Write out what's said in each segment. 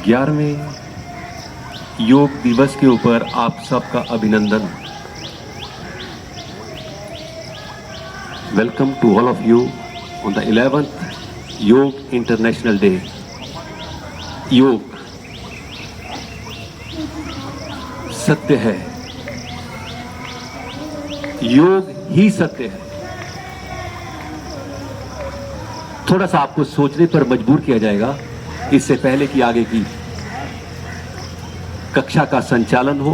11वें योग दिवस के ऊपर आप सबका अभिनंदन। Welcome to all of you on the 11th yoga international day. योग सत्य है, योग ही सत्य है। थोड़ा सा आपको सोचने पर मजबूर किया जाएगा इससे पहले कि आगे की कक्षा का संचालन हो।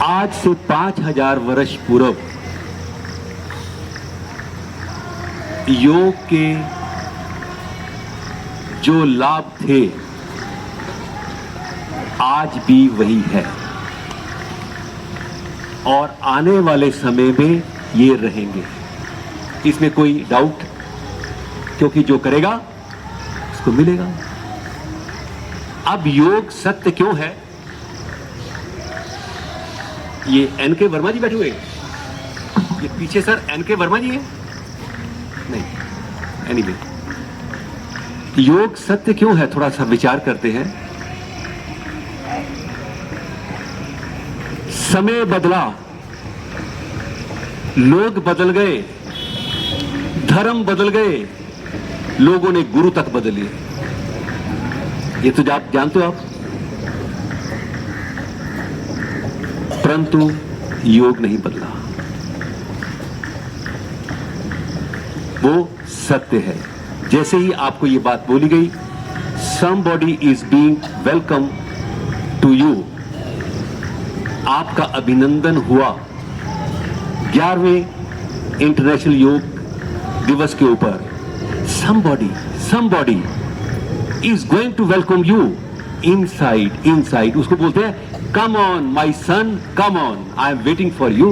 आज से 5000 वर्ष पूर्व योग के जो लाभ थे आज भी वही है और आने वाले समय में ये रहेंगे, इसमें कोई डाउट, क्योंकि जो करेगा उसको मिलेगा। अब योग सत्य क्यों है? ये एनके वर्मा जी बैठे हुए, ये पीछे सर एनके वर्मा जी है नहीं, एनीवे योग सत्य क्यों है, थोड़ा सा विचार करते हैं। समय बदला, लोग बदल गए, धर्म बदल गए, लोगों ने गुरु तक बदल लिए। ये तो आप जानते हो आप, परंतु योग नहीं बदला, वो सत्य है। जैसे ही आपको ये बात बोली गई, somebody is being welcome to you, आपका अभिनंदन हुआ 11वें इंटरनेशनल योग दिवस के ऊपर। somebody is going to welcome you inside, उसको बोलते हैं come on my son, come on, I am waiting for you,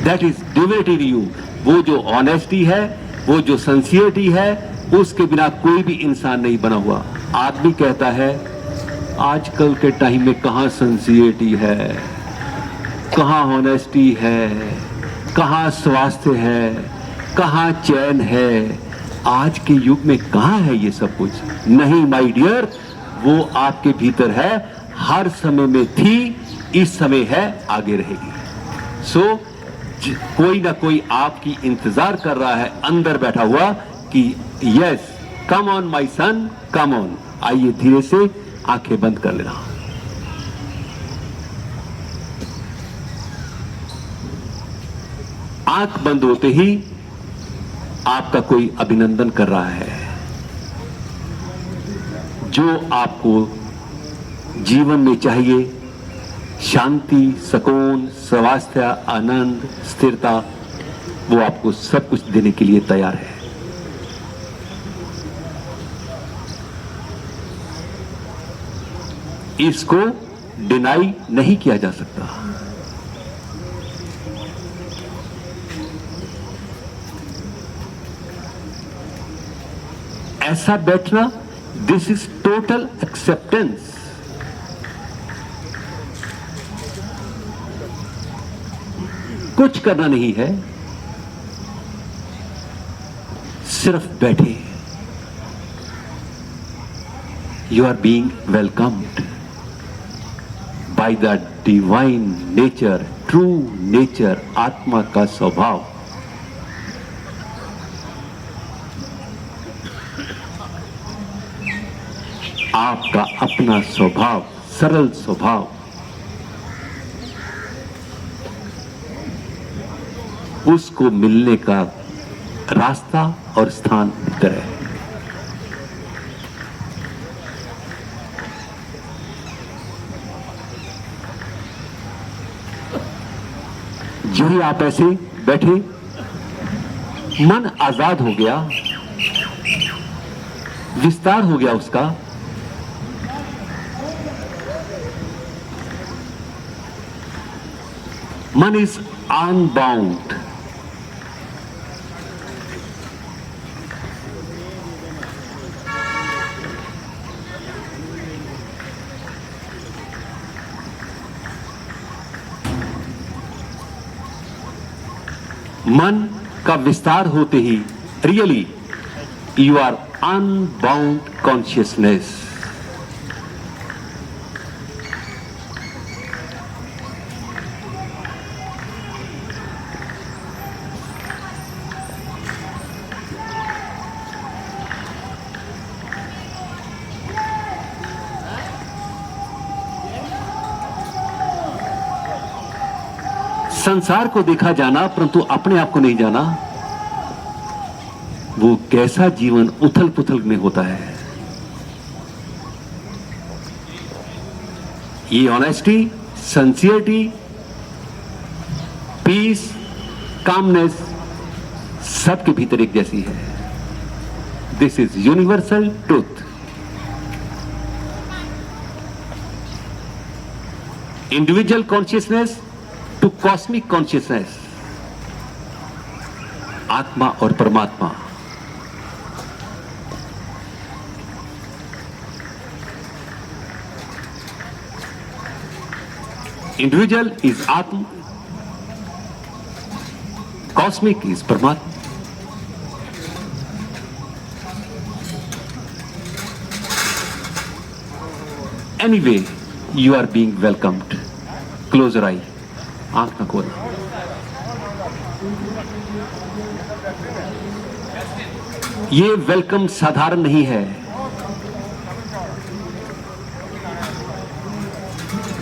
that is divinity in you। वो जो ऑनेस्टी है, वो जो सिंसियरिटी है, उसके बिना कोई भी इंसान नहीं बना हुआ। आदमी कहता है आजकल के टाइम में कहां सिंसियरिटी है, कहां ऑनेस्टी है, कहां स्वास्थ्य है, कहां चैन है, आज के युग में कहां है ये सब कुछ? नहीं माय डियर, वो आपके भीतर है, हर समय में थी, इस समय है, आगे रहेगी। सो कोई ना कोई आपकी इंतजार कर रहा है अंदर बैठा हुआ कि yes come on my son, come on. आइए धीरे से आंखें बंद कर लेना। आंख बंद होते ही आपका कोई अभिनंदन कर रहा है, जो आपको जीवन में चाहिए, शांति, सुकून, स्वास्थ्य, आनंद, स्थिरता, वो आपको सब कुछ देने के लिए तैयार है। इसको डिनाई नहीं किया जा सकता। ऐसा बैठना, दिस इज टोटल एक्सेप्टेंस। कुछ करना नहीं है, सिर्फ बैठे। You are being welcomed by the divine nature, true nature, आत्मा का स्वभाव। आपका अपना स्वभाव, सरल स्वभाव, उसको मिलने का रास्ता और स्थान भीतर है। जो ही आप ऐसे बैठे, मन आजाद हो गया, विस्तार हो गया उसका। मन इज अनबाउंड। मन का विस्तार होते he really You are unbound consciousness. संसार को देखा जाना परंतु अपने आप को नहीं जाना, वो कैसा जीवन उथल पुथल में होता है। ये ऑनेस्टी, सिंसियरिटी, पीस, कामनेस सबके भीतर एक जैसी है। This is universal truth. Individual consciousness to cosmic consciousness, आत्मा और परमात्मा। Individual is atma, cosmic is paramatma. Anyway, you are being welcomed. Close your eye, आंख न खोलना। ये वेलकम साधारण नहीं है।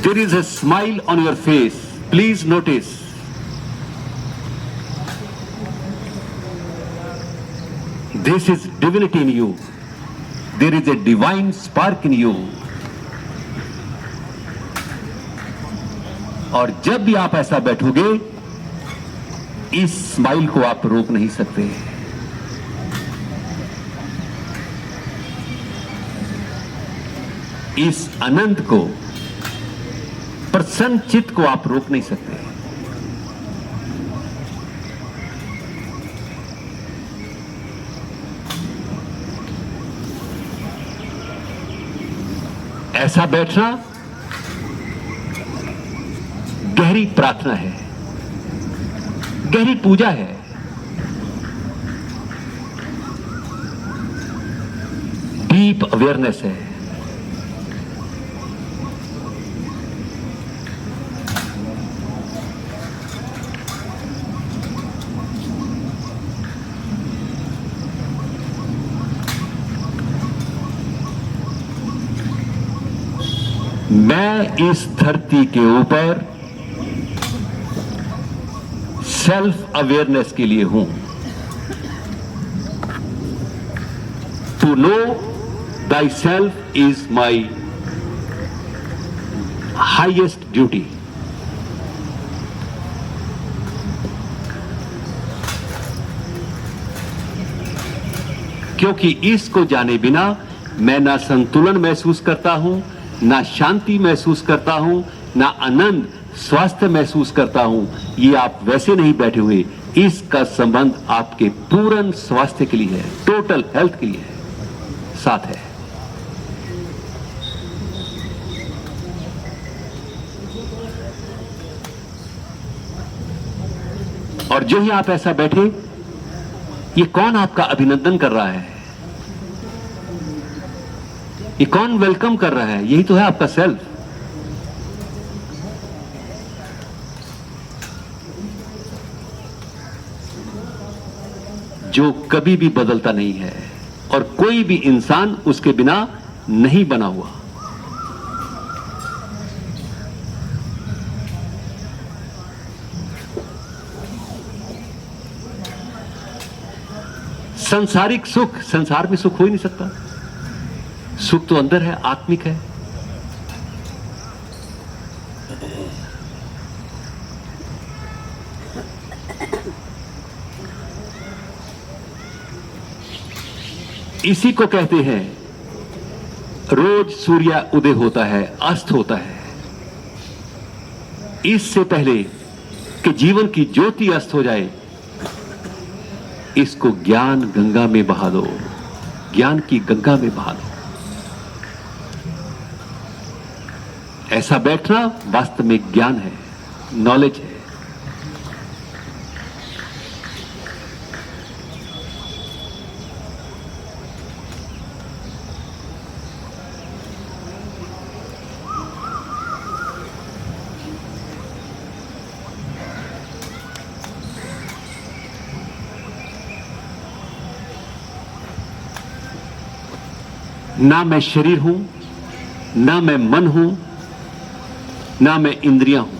There is a smile on your face. Please notice. This is divinity in you. There is a divine spark in you. और जब भी आप ऐसा बैठोगे, इस स्माइल को आप रोक नहीं सकते। इस आनंद को, प्रसन्न चित्त को आप रोक नहीं सकते। ऐसा बैठना गहरी प्रार्थना है, गहरी पूजा है। डीप अवेयरनेस है। मैं इस धरती के ऊपर सेल्फ अवेयरनेस के लिए हूं। To know thy self is my highest duty. क्योंकि इसको जाने बिना मैं ना संतुलन महसूस करता हूं, ना शांति महसूस करता हूं, ना आनंद, स्वास्थ्य महसूस करता हूं। ये आप वैसे नहीं बैठे हुए, इसका संबंध आपके पूर्ण स्वास्थ्य के लिए है, टोटल हेल्थ के लिए है, साथ है। और जो ही आप ऐसा बैठे, ये कौन आपका अभिनंदन कर रहा है? ये कौन वेलकम कर रहा है? यही तो है आपका सेल्फ। जो कभी भी बदलता नहीं है और कोई भी इंसान उसके बिना नहीं बना हुआ। सांसारिक सुख, संसार में सुख हो ही नहीं सकता। सुख तो अंदर है, आत्मिक है। इसी को कहते हैं रोज सूर्य उदय होता है, अस्त होता है। इससे पहले कि जीवन की ज्योति अस्त हो जाए, इसको ज्ञान गंगा में बहा दो, ज्ञान की गंगा में बहा दो। ऐसा बैठना वास्तव में ज्ञान है, नॉलेज है। ना मैं शरीर हूं, ना मैं मन हूं, ना मैं इंद्रियां हूं।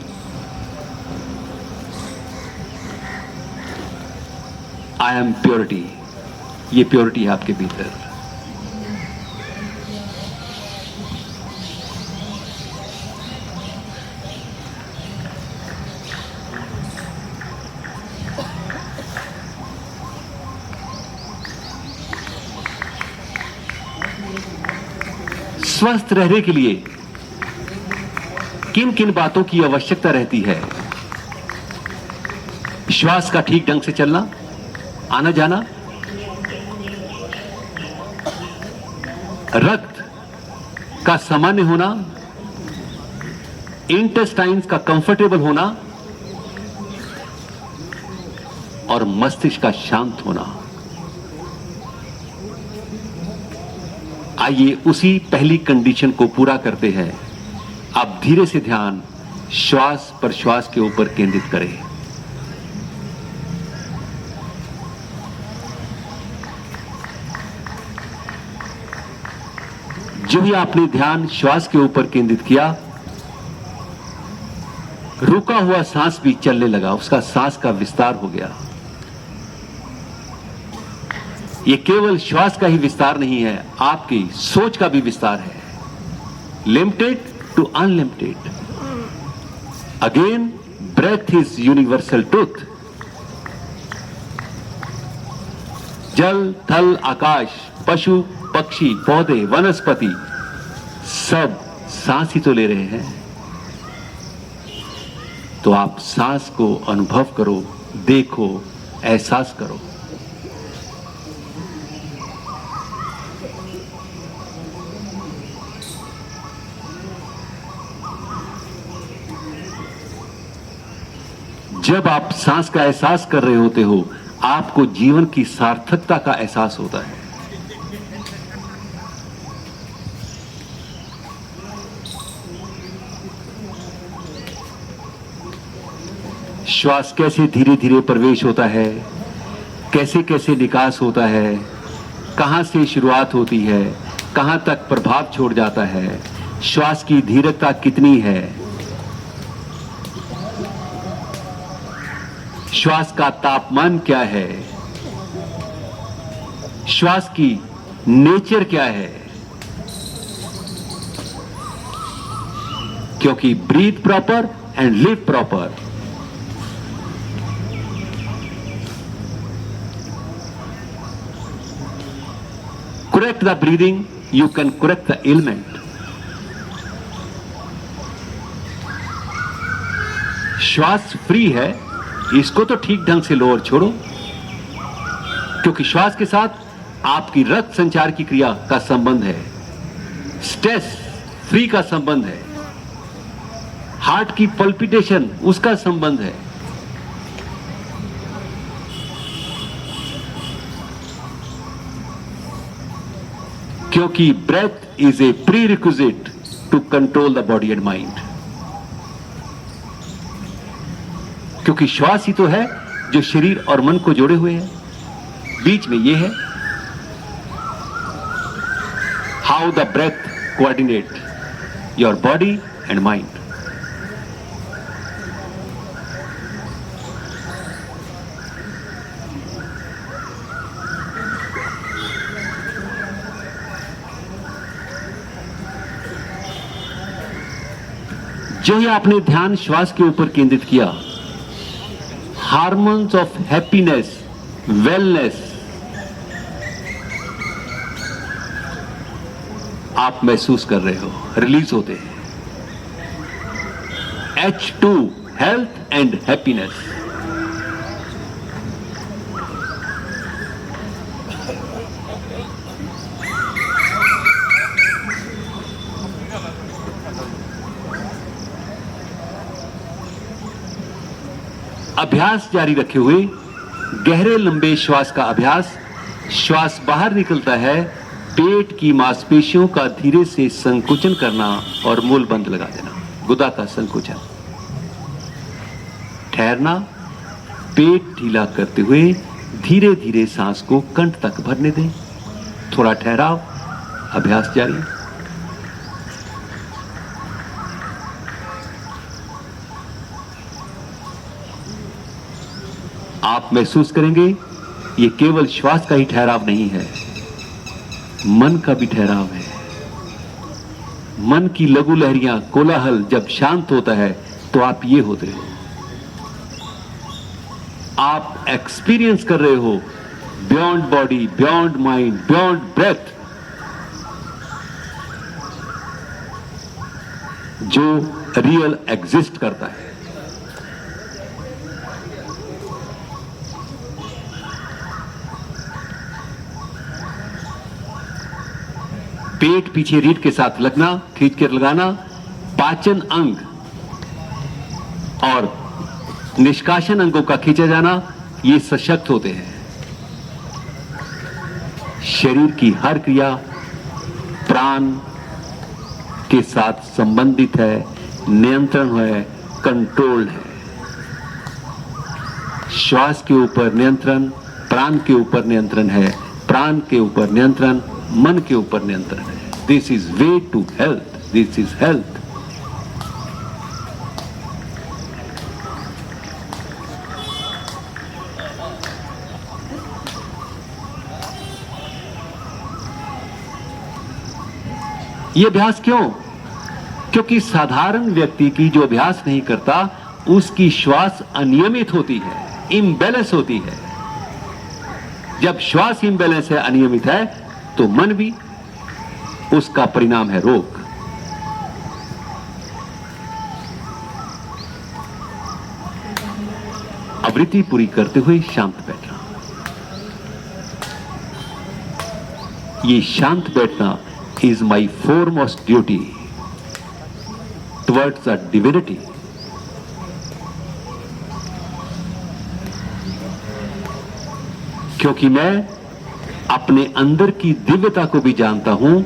I M purity. ये प्योरिटी है आपके भीतर। स्वस्थ रहने के लिए किन किन बातों की आवश्यकता रहती है? श्वास का ठीक ढंग से चलना, आना जाना, रक्त का सामान्य होना, इंटेस्टाइन्स का कंफर्टेबल होना और मस्तिष्क का शांत होना। आइए उसी पहली कंडीशन को पूरा करते हैं। आप धीरे से ध्यान श्वास प्रश्वास के ऊपर केंद्रित करें। जो भी आपने ध्यान श्वास के ऊपर केंद्रित किया, रुका हुआ सांस भी चलने लगा, उसका सांस का विस्तार हो गया। ये केवल श्वास का ही विस्तार नहीं है, आपकी सोच का भी विस्तार है। Limited to unlimited. Again, breath is universal truth. जल, थल, आकाश, पशु, पक्षी, पौधे, वनस्पति सब सांस ही तो ले रहे हैं। तो आप सांस को अनुभव करो, देखो, एहसास करो। जब आप सांस का एहसास कर रहे होते हो, आपको जीवन की सार्थकता का एहसास होता है। श्वास कैसे धीरे धीरे प्रवेश होता है, कैसे कैसे निकास होता है, कहां से शुरुआत होती है, कहां तक प्रभाव छोड़ जाता है, श्वास की धीरता कितनी है, श्वास का तापमान क्या है, श्वास की नेचर क्या है। क्योंकि breathe proper and live proper. Correct the breathing, you can correct the ailment. श्वास फ्री है, इसको तो ठीक ढंग से लो और छोड़ो। क्योंकि श्वास के साथ आपकी रक्त संचार की क्रिया का संबंध है, स्ट्रेस फ्री का संबंध है, हार्ट की पल्पिटेशन उसका संबंध है। क्योंकि breath is a prerequisite to control the body and mind. क्योंकि श्वास ही तो है जो शरीर और मन को जोड़े हुए है। बीच में ये है how the breath coordinate your body and mind. जो ही आपने ध्यान श्वास के ऊपर केंद्रित किया, हार्मोन्स ऑफ हैप्पीनेस, वेलनेस आप महसूस कर रहे हो, रिलीज होते हैं। H2 health and happiness. अभ्यास जारी रखे हुए गहरे लंबे श्वास का अभ्यास। श्वास बाहर निकलता है, पेट की मांसपेशियों का धीरे से संकुचन करना और मूल बंद लगा देना, गुदा का संकुचन। ठहरना, पेट ढीला करते हुए धीरे धीरे सांस को कंठ तक भरने दें। थोड़ा ठहराव, अभ्यास जारी। आप महसूस करेंगे ये केवल श्वास का ही ठहराव नहीं है, मन का भी ठहराव है। मन की लघु लहरियां, कोलाहल जब शांत होता है तो आप ये होते हो। आप एक्सपीरियंस कर रहे हो beyond body, beyond mind, beyond breath, जो रियल एग्जिस्ट करता है। पेट पीछे रीढ़ के साथ लगना, खींच कर लगाना, पाचन अंग और निष्कासन अंगों का खींचा जाना, ये सशक्त होते हैं। शरीर की हर क्रिया प्राण के साथ संबंधित है, नियंत्रण है, कंट्रोल है। श्वास के ऊपर नियंत्रण, प्राण के ऊपर नियंत्रण है, प्राण के ऊपर नियंत्रण, मन के ऊपर नियंत्रण है। This is way to health, this is health. ये अभ्यास क्यों? क्योंकि साधारण व्यक्ति की जो अभ्यास नहीं करता उसकी श्वास अनियमित होती है, इम्बैलेंस होती है। जब श्वास इम्बैलेंस है, अनियमित है, तो मन भी, उसका परिणाम है रोग। आवृत्ति पूरी करते हुए शांत बैठना। ये शांत बैठना is my foremost duty towards the divinity. क्योंकि मैं अपने अंदर की दिव्यता को भी जानता हूं,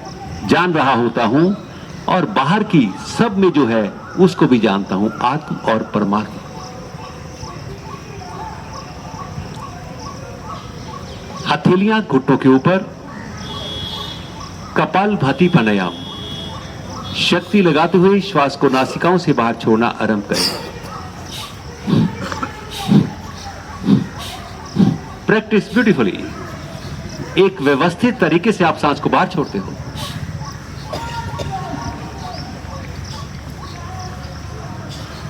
जान रहा होता हूं, और बाहर की सब में जो है उसको भी जानता हूं, आत्म और परमात्मा। हथेलियां घुटनों के ऊपर, कपालभाति प्राणायाम। शक्ति लगाते हुए श्वास को नासिकाओं से बाहर छोड़ना आरंभ करें। Practice beautifully. एक व्यवस्थित तरीके से आप सांस को बाहर छोड़ते हो।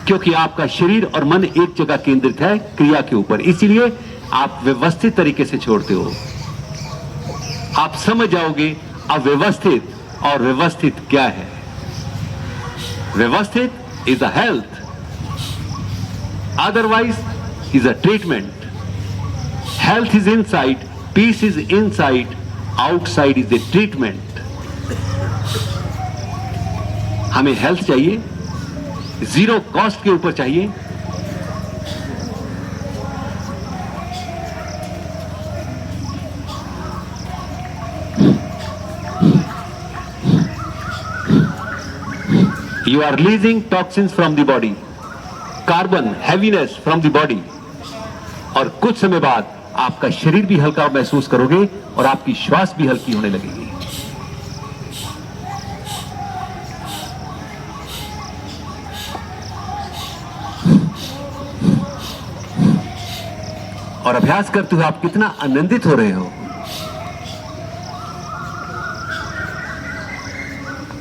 क्योंकि आपका शरीर और मन एक जगह केंद्रित है क्रिया के ऊपर, इसीलिए आप व्यवस्थित तरीके से छोड़ते हो। आप समझ जाओगे अव्यवस्थित और व्यवस्थित क्या है। व्यवस्थित is a health, otherwise is a treatment. Health is inside, peace is inside, outside is a treatment. हमें हेल्थ चाहिए, जीरो कॉस्ट के ऊपर चाहिए। You are releasing toxins from the body, carbon, heaviness from the body, और कुछ समय बाद आपका शरीर भी हल्का महसूस करोगे और आपकी श्वास भी हल्की होने लगेगी। और अभ्यास करते हुए आप कितना आनंदित हो रहे हो।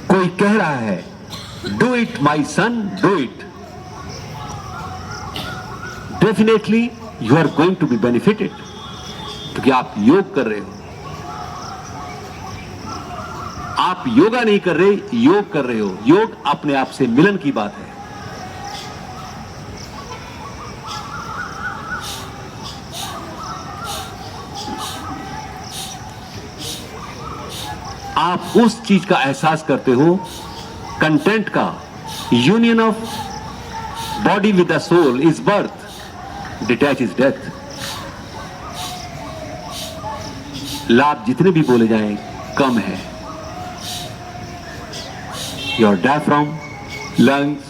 कोई कह रहा है Do it, my son, do it. Definitely, you are going to be benefited. क्योंकि आप योग कर रहे हो। आप योगा नहीं कर रहे, योग कर रहे हो। योग अपने आप से मिलन की बात है। आप उस चीज का एहसास करते हो, कंटेंट का। Union of body with the soul is birth, detach is death. लाभ जितने भी बोले जाएं कम है। Your diaphragm, lungs,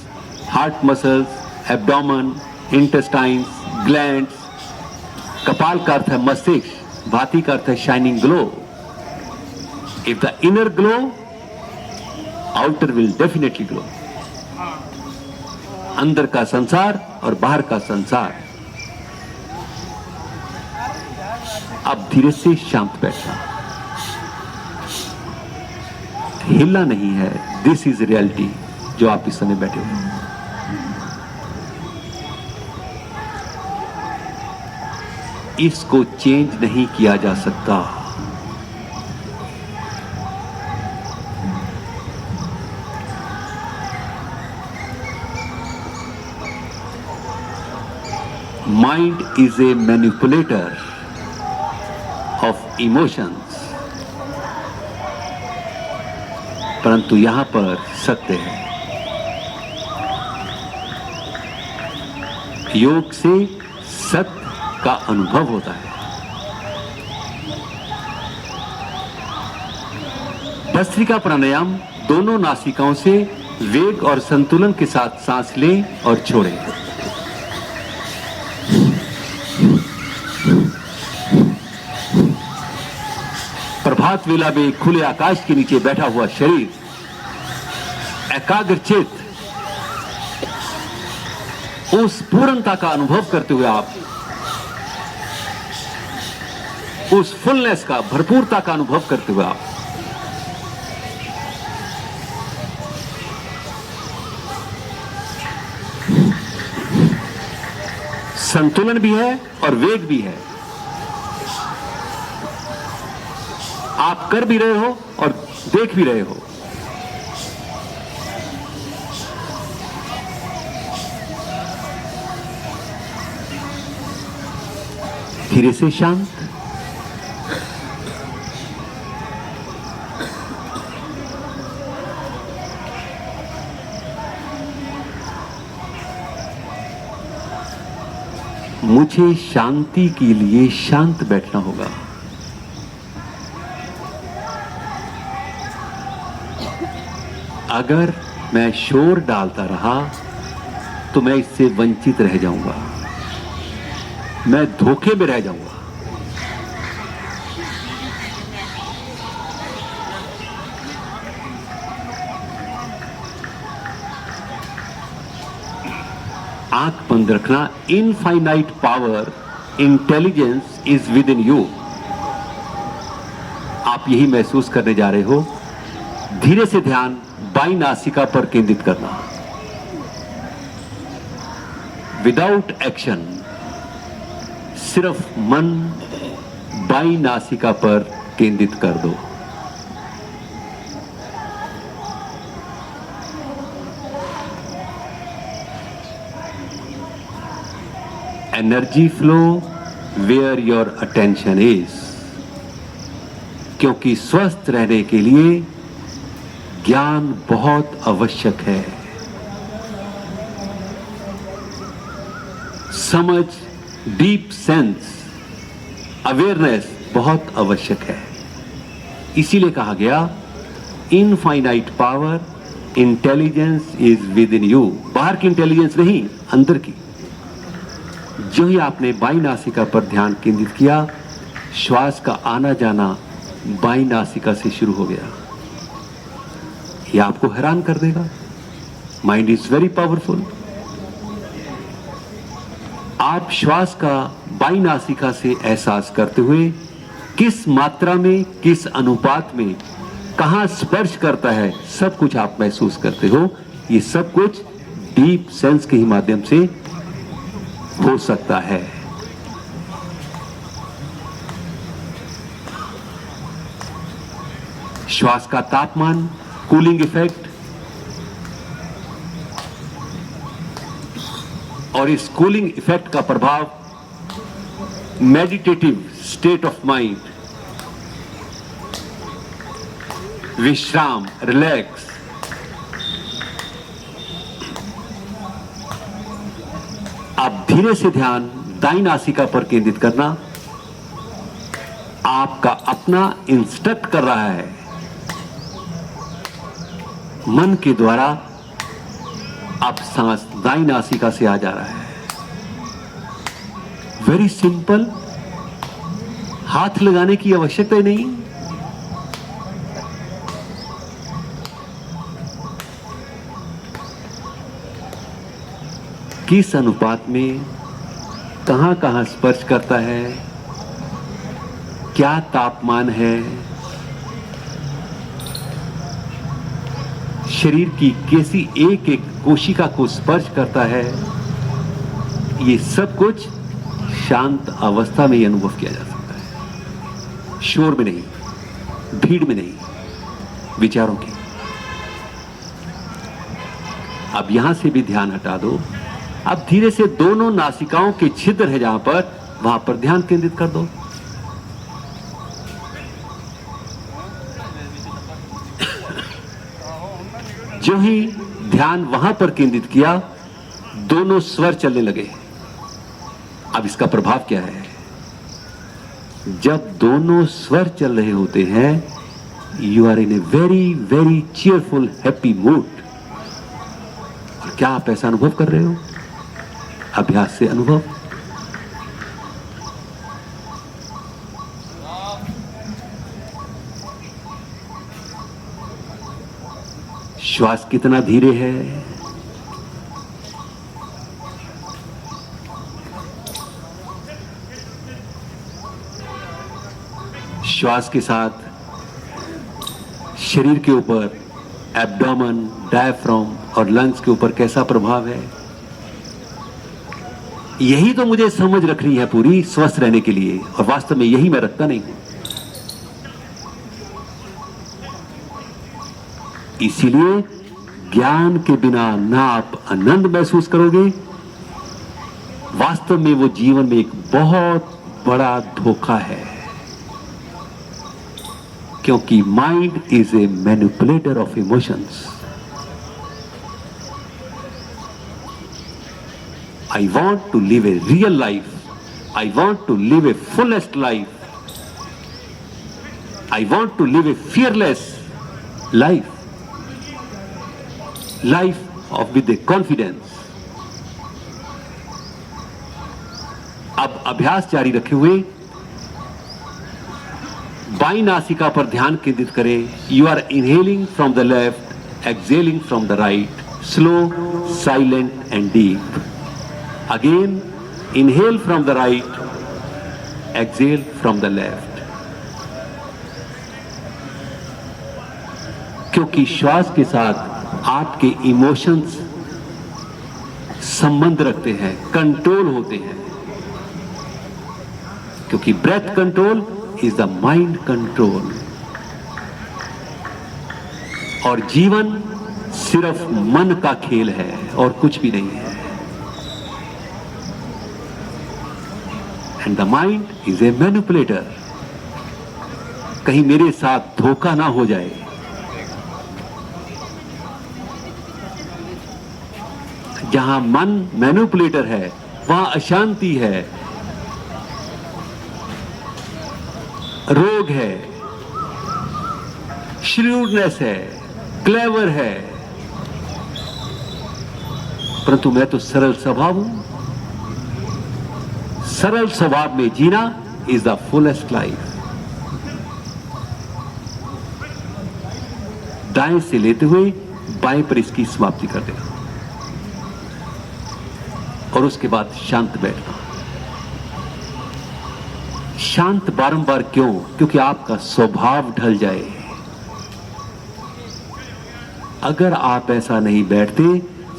heart muscles, abdomen, intestines, glands. कपाल का अर्थ है मस्तिष्क, भाती का अर्थ है shining glow. If the inner glow, outer will definitely glow. अंदर का संसार और बाहर का संसार। अब धीरे से शांत बैठना, हिलना नहीं है। दिस इज रियलिटी जो आप इस समय बैठे हुए। इसको चेंज नहीं किया जा सकता। Mind is a manipulator of emotions, परंतु यहां पर सत्य है। योग से सत्य का अनुभव होता है। भस्त्रिका प्राणायाम दोनों नासिकाओं से वेग और संतुलन के साथ सांस लें और छोड़ें। प्रभात वेला में खुले आकाश के नीचे बैठा हुआ शरीर, एकाग्रचित, उस पूर्णता का अनुभव करते हुए आप उस फुलनेस का, भरपूरता का अनुभव करते हुए आप संतुलन भी है और वेग भी है। आप कर भी रहे हो और देख भी रहे हो। धीरे से शांत, मुझे शांति के लिए शांत बैठना होगा। अगर मैं शोर डालता रहा तो मैं इससे वंचित रह जाऊंगा, मैं धोखे में रह जाऊंगा। आंख बंद रखना। Infinite power, intelligence is with in you. आप यही महसूस करने जा रहे हो। धीरे से ध्यान बाईं नासिका पर केंद्रित करना, विदाउट एक्शन। सिर्फ मन बाईं नासिका पर केंद्रित कर दो। Energy flow where your attention is. क्योंकि स्वस्थ रहने के लिए ज्ञान बहुत आवश्यक है। समझ, डीप सेंस, अवेयरनेस बहुत आवश्यक है। इसीलिए कहा गया infinite power, intelligence is with in you. बाहर की इंटेलिजेंस नहीं, अंदर की। जो ही आपने बाईं नासिका पर ध्यान केंद्रित किया, श्वास का आना जाना बाईं नासिका से शुरू हो गया। यह आपको हैरान कर देगा। Mind is very powerful. आप श्वास का बाईं नासिका से एहसास करते हुए किस मात्रा में, किस अनुपात में, कहां स्पर्श करता है, सब कुछ आप महसूस करते हो। ये सब कुछ डीप सेंस के ही माध्यम से हो सकता है। श्वास का तापमान, कूलिंग इफेक्ट, और इस कूलिंग इफेक्ट का प्रभाव मेडिटेटिव स्टेट ऑफ माइंड, विश्राम, रिलैक्स। अब धीरे से ध्यान दाईं नासिका पर केंद्रित करना। आपका अपना इंस्ट्रक्ट कर रहा है मन के द्वारा। अब सांस दाईं नासिका से आ जा रहा है। वेरी सिंपल, हाथ लगाने की आवश्यकता ही नहीं। किस अनुपात में कहां कहां स्पर्श करता है, क्या तापमान है, शरीर की कैसी एक एक कोशिका को स्पर्श करता है, ये सब कुछ शांत अवस्था में ही अनुभव किया जा सकता है। शोर में नहीं, भीड़ में नहीं, विचारों की। अब यहां से भी ध्यान हटा दो। अब धीरे से दोनों नासिकाओं के छिद्र है जहां पर, वहां पर ध्यान केंद्रित कर दो। जो ही ध्यान वहां पर केंद्रित किया, दोनों स्वर चलने लगे। अब इसका प्रभाव क्या है? जब दोनों स्वर चल रहे होते हैं, you are in a very very cheerful happy mood. और क्या आप ऐसा अनुभव कर रहे हो? अभ्यास से अनुभव। श्वास कितना धीरे है, श्वास के साथ शरीर के ऊपर, एब्डोमेन, डायफ्राम और लंग्स के ऊपर कैसा प्रभाव है? यही तो मुझे समझ रखनी है पूरी स्वस्थ रहने के लिए, और वास्तव में यही मैं रखता नहीं हूं। इसीलिए ज्ञान के बिना ना आप आनंद महसूस करोगे। वास्तव में वो जीवन में एक बहुत बड़ा धोखा है, क्योंकि mind is a manipulator of emotions. I want to live a real life, I want to live a fullest life, I want to live a fearless life, life of with a confidence. अब अभ्यास जारी रखे हुए by नासिका पर ध्यान केंद्रित करें। You are inhaling from the left, exhaling from the right, slow, silent and deep. Again inhale from the right, exhale from the left. क्योंकि श्वास के साथ आपके इमोशंस संबंध रखते हैं, कंट्रोल होते हैं। क्योंकि breath control is the mind control. और जीवन सिर्फ मन का खेल है और कुछ भी नहीं है। And the mind is a manipulator. कहीं मेरे साथ धोखा ना हो जाए। जहां मन मैनिपुलेटर है, वहां अशांति है, रोग है, श्रूडनेस है, क्लेवर है। परंतु मैं तो सरल स्वभाव हूं। सरल स्वभाव में जीना इज द फुलेस्ट लाइफ। दाएं से लेते हुए बाएं पर इसकी समाप्ति कर देना, और उसके बाद शांत बैठना। शांत बारंबार क्यों? क्योंकि आपका स्वभाव ढल जाए। अगर आप ऐसा नहीं बैठते,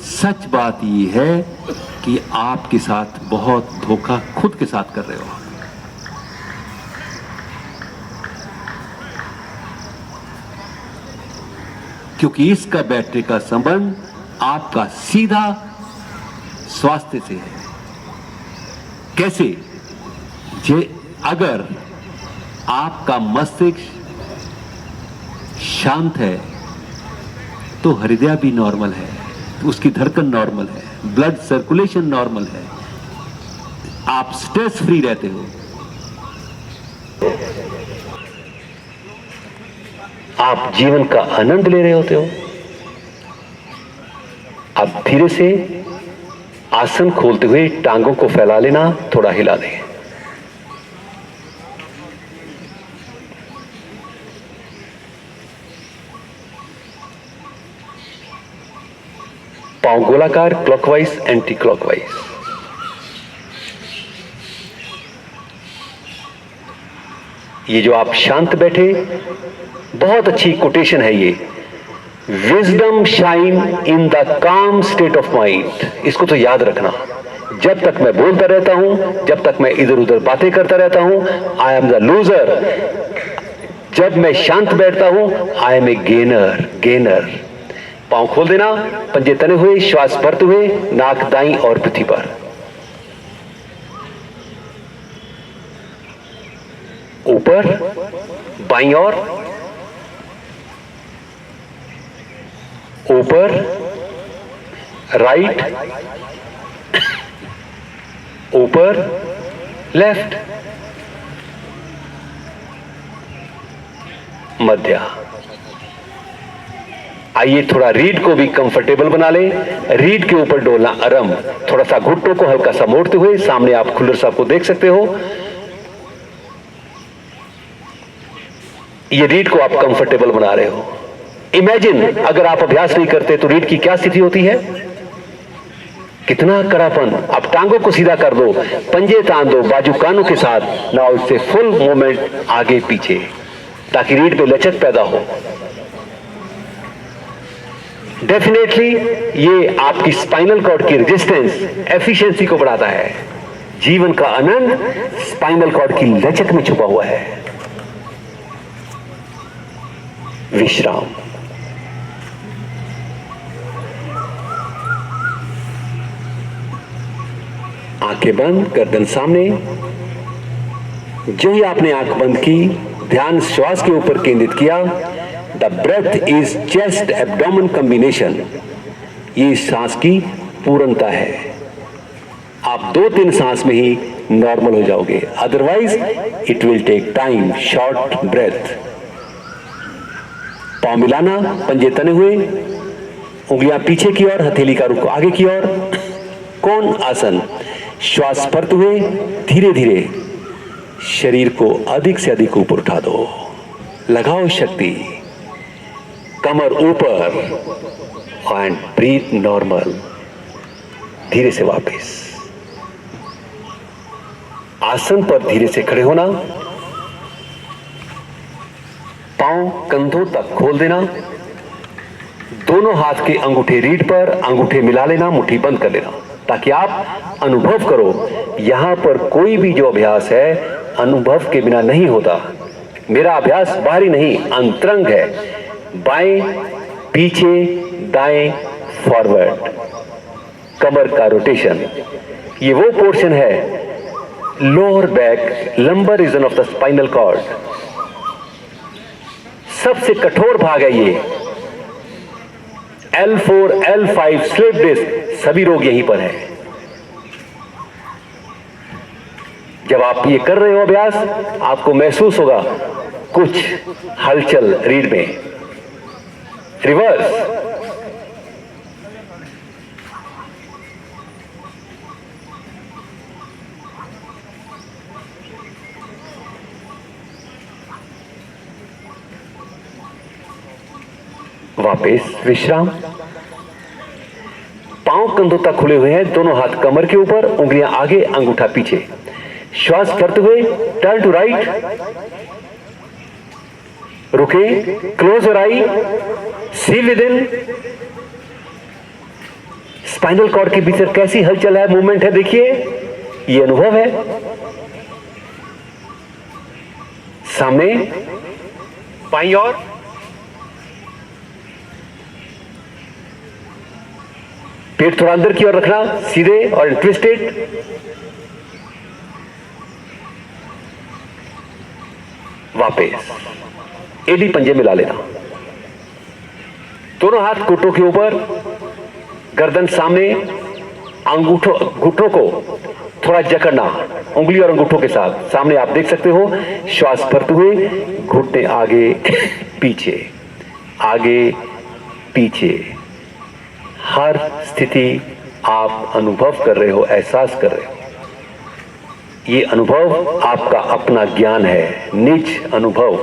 सच बात यह है कि आपके साथ बहुत धोखा खुद के साथ कर रहे हो। क्योंकि इसका बैठने का संबंध आपका सीधा स्वास्थ्य से है। कैसे? अगर आपका मस्तिष्क शांत है तो हृदय भी नॉर्मल है, उसकी धड़कन नॉर्मल है, ब्लड सर्कुलेशन नॉर्मल है, आप स्ट्रेस फ्री रहते हो, आप जीवन का आनंद ले रहे होते हो। अब धीरे से आसन खोलते हुए टांगों को फैला लेना, थोड़ा हिला दें। पांव गोलाकार, क्लॉकवाइज, एंटी क्लॉकवाइज। ये जो आप शांत बैठे, बहुत अच्छी कोटेशन है ये, विजडम शाइन इन द काम स्टेट ऑफ माइंड। इसको तो याद रखना, जब तक मैं बोलता रहता हूं, जब तक मैं इधर उधर बातें करता रहता हूं, आई एम द लूजर। जब मैं शांत बैठता हूं, I am a gainer, gainer. पांव खोल देना, पंजे तने हुए, श्वास भरते हुए, नाक दाईं और पृथ्वी पर। ऊपर, बाईं ओर, ऊपर, राइट, ऊपर, लेफ्ट, मध्य। आइए थोड़ा रीढ़ को भी कंफर्टेबल बना ले। रीढ़ के ऊपर डोलना आरंभ, थोड़ा सा घुटनों को हल्का सा मोड़ते हुए। सामने आप खुल्लर साहब को देख सकते हो। ये रीढ़ को आप कंफर्टेबल बना रहे हो। इमेजिन अगर आप अभ्यास नहीं करते तो रीढ़ की क्या स्थिति होती है, कितना कड़ापन। आप टांगों को सीधा कर दो, पंजे तान दो बाजू कानों के साथ। नाउ इससे फुल मूवमेंट आगे पीछे, ताकि रीढ़ पे लचक पैदा हो। डेफिनेटली ये आपकी स्पाइनल कॉर्ड की रेजिस्टेंस, एफिशिएंसी को बढ़ाता है। जीवन का आनंद स्पाइनल कॉर्ड की लचक में छुपा हुआ है। विश्राम। आंखें बंद, गर्दन सामने। जो ही आपने आंख बंद की, ध्यान श्वास के ऊपर केंद्रित किया। The breath is chest abdomen combination. ये सांस की पूर्णता है। आप 2-3 सांस में ही नॉर्मल हो जाओगे, otherwise it will take time. Short breath. पांव मिलाना, पंजे तने हुए, उंगलियां पीछे की ओर, हथेली का रुख आगे की ओर। कोण आसन। श्वास भरते हुए धीरे धीरे शरीर को अधिक से अधिक ऊपर उठा दो। लगाओ शक्ति, कमर ऊपर, एंड ब्रीथ नॉर्मल। धीरे से वापस आसन पर धीरे से खड़े होना। पांव कंधों तक खोल देना। दोनों हाथ के अंगूठे रीढ़ पर, अंगूठे मिला लेना, मुट्ठी बंद कर लेना, ताकि आप अनुभव करो। यहां पर कोई भी जो अभ्यास है अनुभव के बिना नहीं होता। मेरा अभ्यास बाहरी नहीं, अंतरंग है। बाएं, पीछे, दाएं, फॉरवर्ड। कमर का रोटेशन। ये वो पोर्शन है, lower back, lumbar region of the spinal cord. सबसे कठोर भाग है ये। L4, L5, स्लिप डिस्क, सभी रोग यहीं पर है। जब आप ये कर रहे हो अभ्यास, आपको महसूस होगा कुछ हलचल रीढ़ में। रिवर्स। वापस विश्राम। पांव कंधों तक खुले हुए हैं, दोनों हाथ कमर के ऊपर, उंगलियां आगे, अंगूठा पीछे। श्वास करते हुए टर्न टू राइट। रुके, close your eye, see within. Spinal cord के भीतर कैसी हलचल है, मूवमेंट है, देखिए। ये अनुभव है। सामने, बाईं ओर, पेट थोड़ा अंदर की ओर रखना, सीधे और ट्विस्टेड। वापस एडी पंजे मिला लेना। दोनों हाथ घुटनों के ऊपर, गर्दन सामने, घुटनों को थोड़ा जकड़ना, उंगली और अंगूठों के साथ। सामने आप देख सकते हो। श्वास भरते हुए घुटने आगे पीछे, आगे पीछे। हर स्थिति आप अनुभव कर रहे हो, एहसास कर रहे हो। ये अनुभव आपका अपना ज्ञान है, निज अनुभव।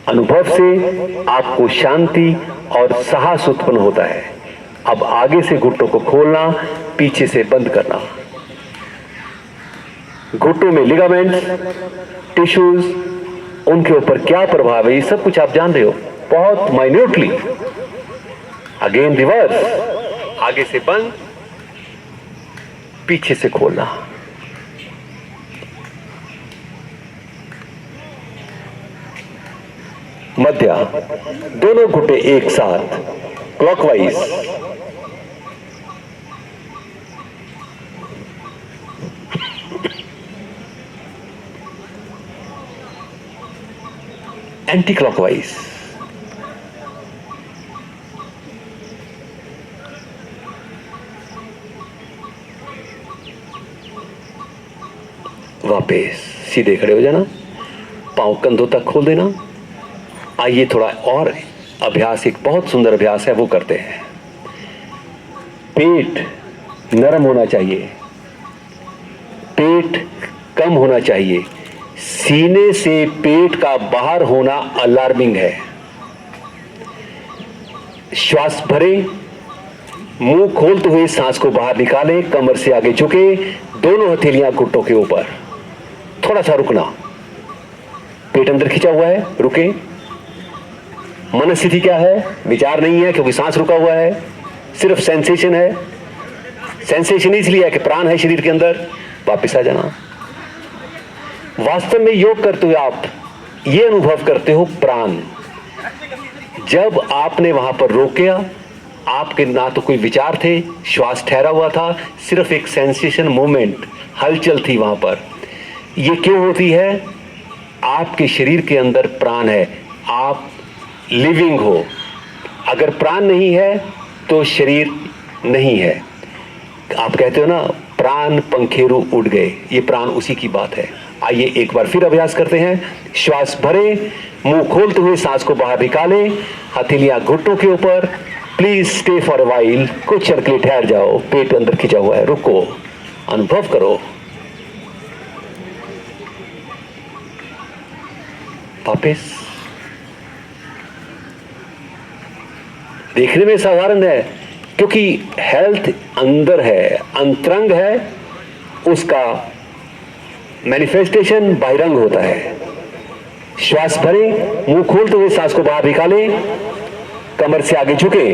अनुभव से आपको शांति और साहस उत्पन्न होता है। अब आगे से घुटनों को खोलना, पीछे से बंद करना। घुटनों में लिगामेंट्स, टिश्यूज, उनके ऊपर क्या प्रभाव है, ये सब कुछ आप जान रहे हो बहुत माइन्यूटली। अगेन रिवर्स, आगे से बंद, पीछे से खोलना। मध्य, दोनों घुटने एक साथ क्लॉकवाइज। Anti clockwise. वापस सीधे खड़े हो जाना, पांव कंधों तक खोल देना। आइए थोड़ा और अभ्यास, एक बहुत सुंदर अभ्यास है, वो करते हैं। पेट नरम होना चाहिए, पेट कम होना चाहिए। सीने से पेट का बाहर होना अलार्मिंग है। श्वास भरे, मुंह खोलते हुए सांस को बाहर निकालें, कमर से आगे झुके, दोनों हथेलियां घुटनों के ऊपर। थोड़ा सा रुकना, पेट अंदर खिंचा हुआ है, रुके। मनस्थिति क्या है? विचार नहीं है क्योंकि सांस रुका हुआ है, सिर्फ सेंसेशन है। सेंसेशन इसलिए है कि प्राण है शरीर के अंदर। वापस आ जाना। वास्तव में योग करते हुए आप ये अनुभव करते हो प्राण। जब आपने वहां पर रोका, आपके ना तो कोई विचार थे, श्वास ठहरा हुआ था, सिर्फ एक सेंसेशन, मूवमेंट, हलचल थी वहां पर। ये क्यों होती है? आपके शरीर के अंदर प्राण है, आप लिविंग हो। अगर प्राण नहीं है तो शरीर नहीं है। आप कहते हो ना, प्राण पंखेरु उड़ गए, ये प्राण उसी की बात है। आइए एक बार फिर अभ्यास करते हैं। श्वास भरे, मुंह खोलते हुए सांस को बाहर निकालें, हथेलियां घुटनों के ऊपर। Please stay for a while, कुछ क्षण के लिए ठहर जाओ। पेट अंदर खिंचा हुआ है, रुको, अनुभव करो। वापस। देखने में साधारण है क्योंकि हेल्थ अंदर है, अंतरंग है, उसका मैनिफेस्टेशन बहिरंग होता है। श्वास भरें, मुंह खोलते हुए सांस को बाहर निकालें, कमर से आगे झुके।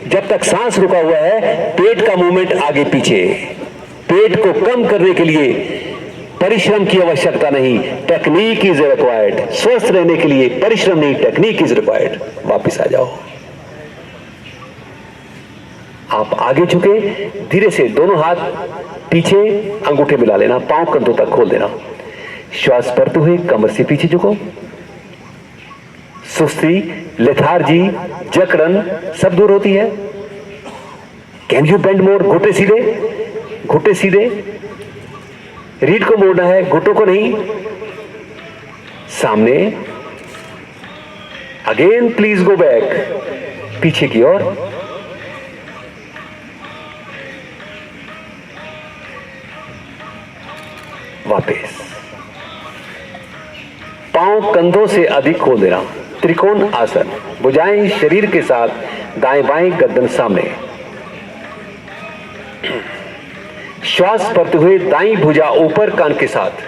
जब तक सांस रुका हुआ है, पेट का मूवमेंट आगे पीछे। पेट को कम करने के लिए परिश्रम की आवश्यकता नहीं, टेक्निक इज रिक्वायर्ड। स्वस्थ रहने के लिए परिश्रम नहीं, टेक्निक इज रिक्वायर्ड। वापिस आ जाओ। आप आगे झुके, धीरे से दोनों हाथ पीछे, अंगूठे मिला लेना, पांव कंधों तक खोल देना। श्वास भरते हुए कमर से पीछे झुको। सुस्ती, लेथार्जी, जकड़न सब दूर होती है। कैन यू बेंड मोर? घुटने सीधे, घुटने सीधे। रीढ़ को मोड़ना है, घुटनों को नहीं। सामने। अगेन प्लीज गो बैक, पीछे की ओर। वापस। पांव कंधों से अधिक खोल देना, त्रिकोण आसन। भुजाएं शरीर के साथ, दाएं बाएं, गर्दन सामने। श्वास भरते हुए दाईं भुजा ऊपर, कान के साथ।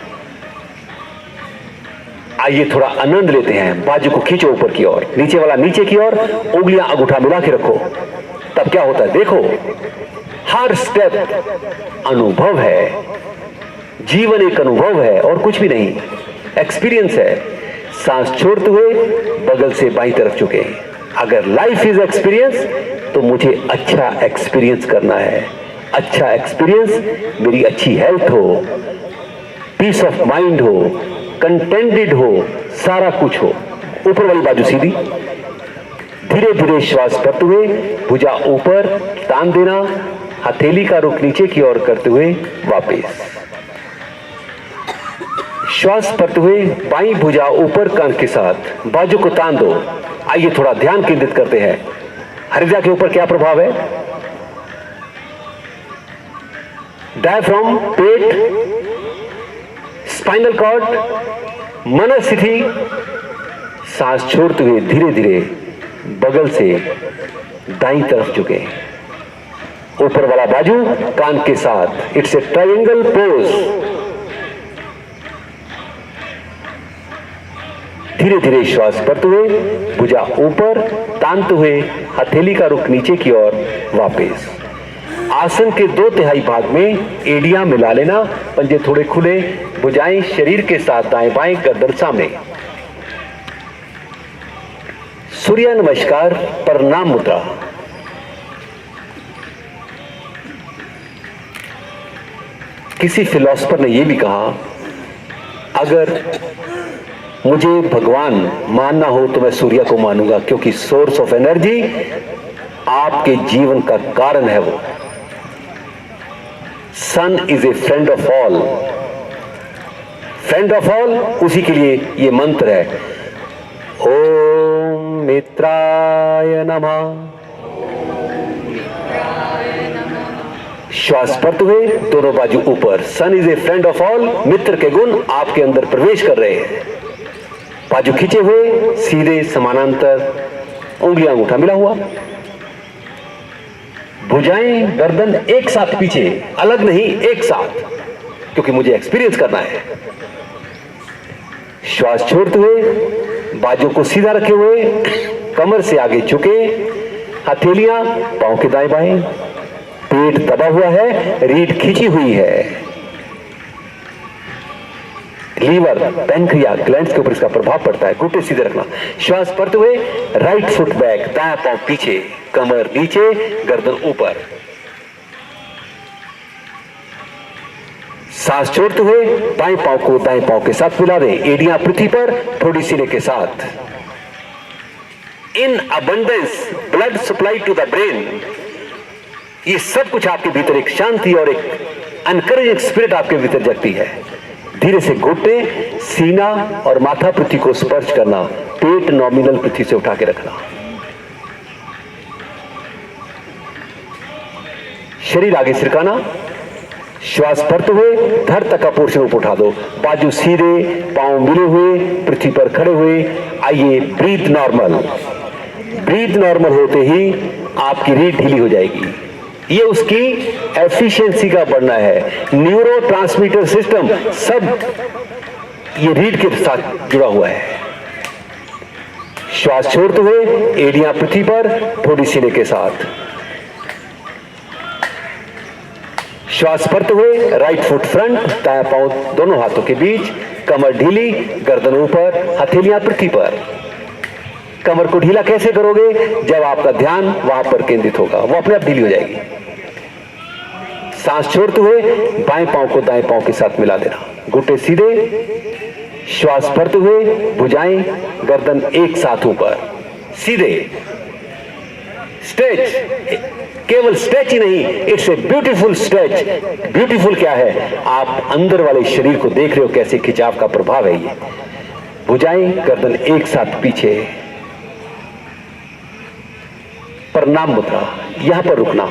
आइए थोड़ा आनंद लेते हैं। बाजू को खींचो ऊपर की ओर, नीचे वाला नीचे की ओर, उंगलियां अंगूठा मिला के रखो। तब क्या होता है देखो, हर स्टेप अनुभव है। जीवन एक अनुभव है और कुछ भी नहीं, एक्सपीरियंस है। सांस छोड़ते हुए बगल से बाईं तरफ झुके। अगर लाइफ इज एक्सपीरियंस तो मुझे अच्छा एक्सपीरियंस करना है। अच्छा एक्सपीरियंस मेरी अच्छी हेल्थ हो, पीस ऑफ माइंड हो, कंटेंटेड हो, सारा कुछ हो। ऊपर वाली बाजू सीधी। धीरे धीरे श्वास भरते हुए भुजा ऊपर तान देना, हथेली का रुख नीचे की ओर करते हुए वापस। श्वास भरते हुए बाईं भुजा ऊपर, कान के साथ, बाजू को तान दो। आइए थोड़ा ध्यान केंद्रित करते हैं। हृदय के ऊपर क्या प्रभाव है? डायफ्राम, पेट, स्पाइनल कॉर्ड, मनस्थिति, सांस छोड़ते हुए धीरे धीरे बगल से दाईं तरफ झुके, ऊपर वाला बाजू कान के साथ। It's a triangle pose. धीरे धीरे श्वास भरते हुए भुजा ऊपर तानते हुए हथेली का रुख नीचे की ओर वापस। आसन के 2/3 भाग में एड़ियां मिला लेना, पंजे थोड़े खुले, भुजाएं शरीर के साथ दाएं बाएं, गर्दन सामने। सूर्य नमस्कार, प्रणाम मुद्रा। किसी फिलोसफर ने यह भी कहा, अगर मुझे भगवान मानना हो तो मैं सूर्य को मानूंगा, क्योंकि सोर्स ऑफ एनर्जी आपके जीवन का कारण है वो। Sun is a friend of all. Friend of all, उसी के लिए ये मंत्र है, ओम मित्राय नमः। श्वास भरते हुए दोनों बाजू ऊपर। Sun is a friend of all, मित्र के गुण आपके अंदर प्रवेश कर रहे हैं। बाजू खींचे हुए, सीधे समानांतर, उंगलियां अंगूठा मिला हुआ, भुजाएं गर्दन एक साथ पीछे, अलग नहीं, एक साथ, क्योंकि मुझे एक्सपीरियंस करना है। श्वास छोड़ते हुए बाजू को सीधा रखे हुए, कमर से आगे झुके, हथेलियां पांव के दाएं बाएं, पेट दबा हुआ है, रीढ़ खींची हुई है। लीवर, पैंक्रिया, ग्लैंड्स के ऊपर इसका प्रभाव पड़ता है। घुटने सीधे रखना। श्वास भरते हुए राइट फुट बैक, दायां पांव पीछे, कमर नीचे, गर्दन ऊपर। सांस छोड़ते हुए बाएं पांव को दाएं पांव के साथ मिला दें, एड़ियां पृथ्वी पर, थोड़ी सीने के साथ। In abundance blood supply to the brain. ये सब कुछ आपके भीतर एक शांति और एक एनकरेजिंग स्पिरिट आपके भीतर जगती है। धीरे से घुटने, सीना और माथा पृथ्वी को स्पर्श करना, पेट नॉमिनल पृथ्वी से उठा के रखना। शरीर आगे सिरकाना। श्वास भरते हुए धड़ तक का पोर्शन ऊपर उठा दो, बाजू सीधे, पांव मिले हुए, पृथ्वी पर खड़े हुए। आइए, ब्रीथ नॉर्मल। ब्रीथ नॉर्मल होते ही आपकी रीढ़ ढीली हो जाएगी। ये उसकी एफिशिएंसी का बढ़ना है। न्यूरोट्रांसमीटर सिस्टम सब ये रीढ़ के साथ जुड़ा हुआ है। श्वास छोड़ते हुए एड़ियां पृथ्वी पर, थोड़ी सीने के साथ। श्वास भरते हुए राइट फुट फ्रंट, दायां पांव दोनों हाथों के बीच, कमर ढीली, गर्दन ऊपर, हथेलियां पृथ्वी पर। कमर को ढीला कैसे करोगे? जब आपका ध्यान वहां पर केंद्रित होगा, वो अपने आप ढीली हो जाएगी। सांस छोड़ते हुए बाएं पांव को दाएं पांव के साथ मिला देना, घुटने सीधे। श्वास भरते हुए भुजाएं गर्दन एक साथ ऊपर, सीधे। स्ट्रेच, केवल स्ट्रेच ही नहीं, it's a beautiful stretch. Beautiful क्या है? आप अंदर वाले शरीर को देख रहे हो, कैसे खिंचाव का प्रभाव है ये। भुजाएं गर्दन एक साथ पीछे। प्रणाम मुद्रा, यहां पर रुकना।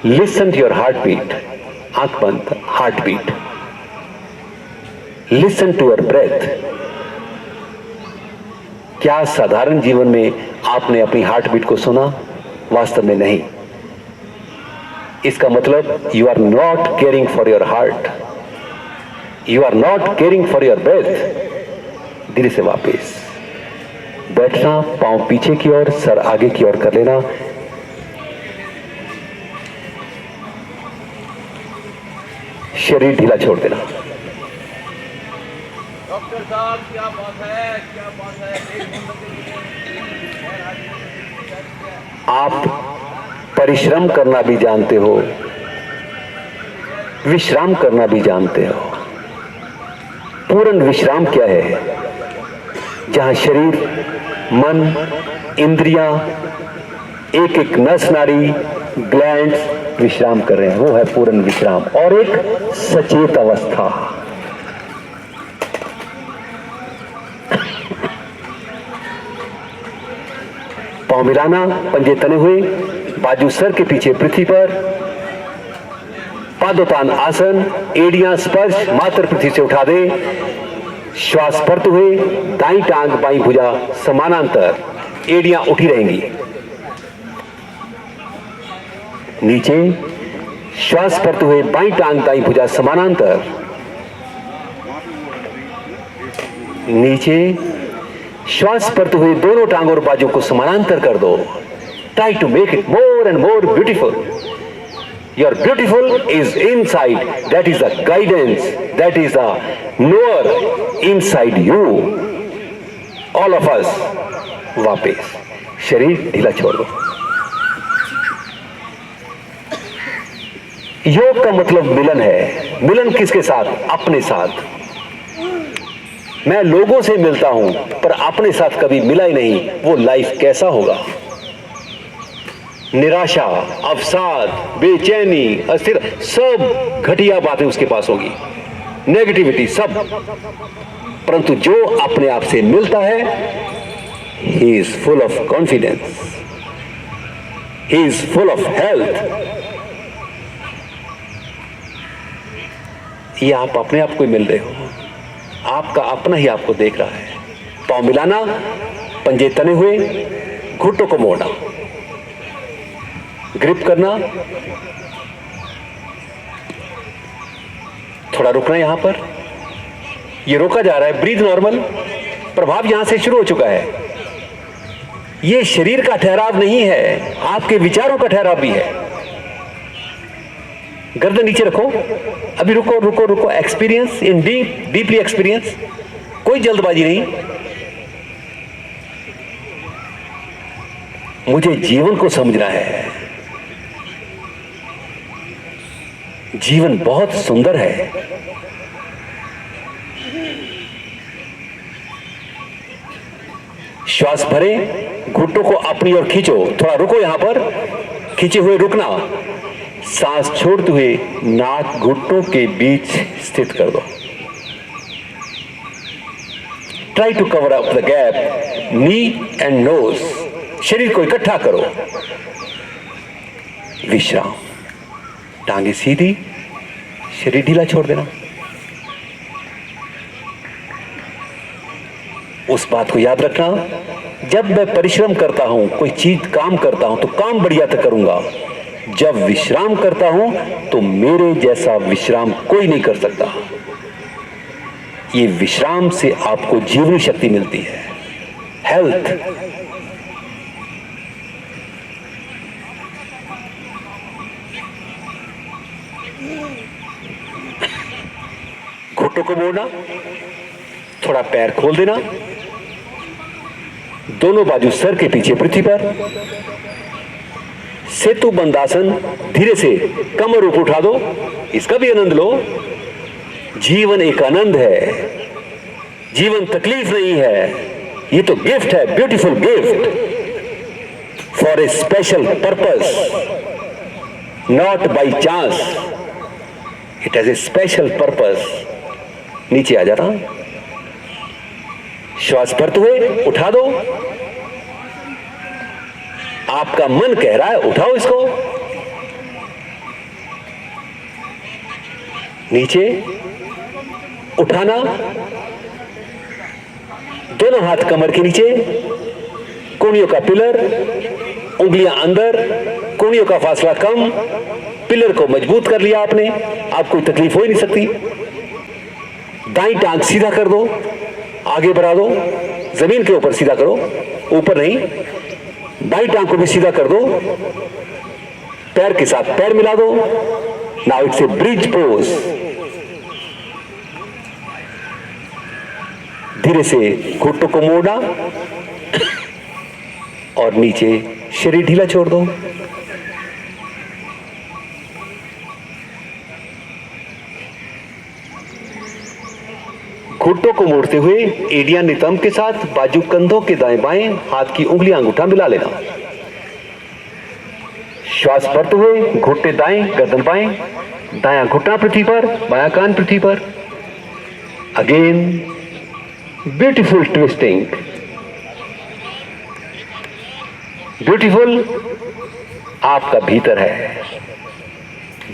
Listen to your heartbeat. आंख बंद, heartbeat. Listen to your breath. क्या साधारण जीवन में आपने अपनी हार्ट बीट को सुना? वास्तव में नहीं। इसका मतलब you are not caring for your heart, you are not caring for your breath. धीरे से वापस बैठना, पांव पीछे की ओर, सर आगे की ओर कर लेना। शरीर ढीला छोड़ देना। डॉक्टर साहब क्या बात है, क्या बात है। आप परिश्रम करना भी जानते हो, विश्राम करना भी जानते हो। पूर्ण विश्राम क्या है? जहां शरीर, मन, इंद्रियां, एक एक नस नाड़ी, ग्लैंड्स विश्राम कर रहे हैं, वो है पूर्ण विश्राम। और एक सचेत अवस्था। पांव मिलाना, पंजे तने हुए, बाजू सर के पीछे पृथ्वी पर, पादोतान आसन, एड़ियां स्पर्श मात्र पृथ्वी से उठा दे। श्वास भरते हुए दाई टांग बाई भुजा समानांतर, एड़ियां उठी रहेंगी। नीचे श्वास भरते हुए बाई टांग दाई भुजा समानांतर, नीचे श्वास भरते हुए दोनों टांग और बाजू को समानांतर कर दो। Try to make it more and more beautiful. Your beautiful is inside. That is the guidance. That is the knower inside you. All of us. वापस शरीर ढीला छोड़ दो। योग का मतलब मिलन है। मिलन किसके साथ? अपने साथ। मैं लोगों से मिलता हूं पर अपने साथ कभी मिला ही नहीं, वो लाइफ कैसा होगा? निराशा, अवसाद, बेचैनी, अस्थिर, सब घटिया बातें उसके पास होगी, नेगेटिविटी सब। परंतु जो अपने आप से मिलता है, he is full of confidence, he is full of health. ये आप अपने आप को मिल रहे हो, आपका अपना ही आपको देख रहा है। पांव मिलाना, पंजे तने हुए, घुटनों को मोड़ना, ग्रिप करना, थोड़ा रुकना। यहां पर ये रोका जा रहा है, ब्रीथ नॉर्मल। प्रभाव यहां से शुरू हो चुका है। ये शरीर का ठहराव नहीं है, आपके विचारों का ठहराव भी है। गर्दन नीचे रखो, अभी रुको रुको रुको। एक्सपीरियंस इन डीपली एक्सपीरियंस, कोई जल्दबाजी नहीं। मुझे जीवन को समझना है। जीवन बहुत सुंदर है। श्वास भरें, घुटनों को अपनी ओर खींचो, थोड़ा रुको यहां पर, खींचे हुए रुकना। सांस छोड़ते हुए नाक घुटनों के बीच स्थित कर दो। Try to cover up the gap, knee and nose. शरीर को इकट्ठा करो। विश्राम, टांगे सीधी, शरीर ढीला छोड़ देना। उस बात को याद रखना, जब मैं परिश्रम करता हूं, कोई चीज काम करता हूं, तो काम बढ़िया तक करूंगा। जब विश्राम करता हूं तो मेरे जैसा विश्राम कोई नहीं कर सकता। ये विश्राम से आपको जीवनी शक्ति मिलती है, हेल्थ। घुटनों को मोड़ना, थोड़ा पैर खोल देना, दोनों बाजू सर के पीछे पृथ्वी पर। सेतु बंदासन, धीरे से कमर ऊपर उठा दो, इसका भी आनंद लो। जीवन एक आनंद है, जीवन तकलीफ नहीं है। ये तो गिफ्ट है, beautiful gift for a special purpose, not by chance. It has a special purpose. नीचे आ जाना, श्वास भरते हुए उठा दो। आपका मन कह रहा है उठाओ इसको। नीचे उठाना, दोनों हाथ कमर के नीचे, कोहनियों का पिलर, उंगलियां अंदर, कोहनियों का फासला कम। पिलर को मजबूत कर लिया आपने, आप कोई तकलीफ हो ही नहीं सकती। दाईं टांग सीधा कर दो, आगे बढ़ा दो, जमीन के ऊपर सीधा करो, ऊपर नहीं। बाईं टांग को भी सीधा कर दो, पैर के साथ पैर मिला दो। Now it's a bridge pose. धीरे से घुटनों को मोड़ना और नीचे शरीर ढीला छोड़ दो। घुटनों को मोड़ते हुए एड़ियां नितंब के साथ, बाजू कंधों के दाएं बाएं, हाथ की उंगलियां अंगूठा मिला लेना। श्वास भरते हुए घुटने दाएं, गर्दन बाएं, दायां घुटना पृथ्वी पर, बायां कान पृथ्वी पर। अगेन ब्यूटीफुल ट्विस्टिंग, ब्यूटीफुल आपका भीतर है,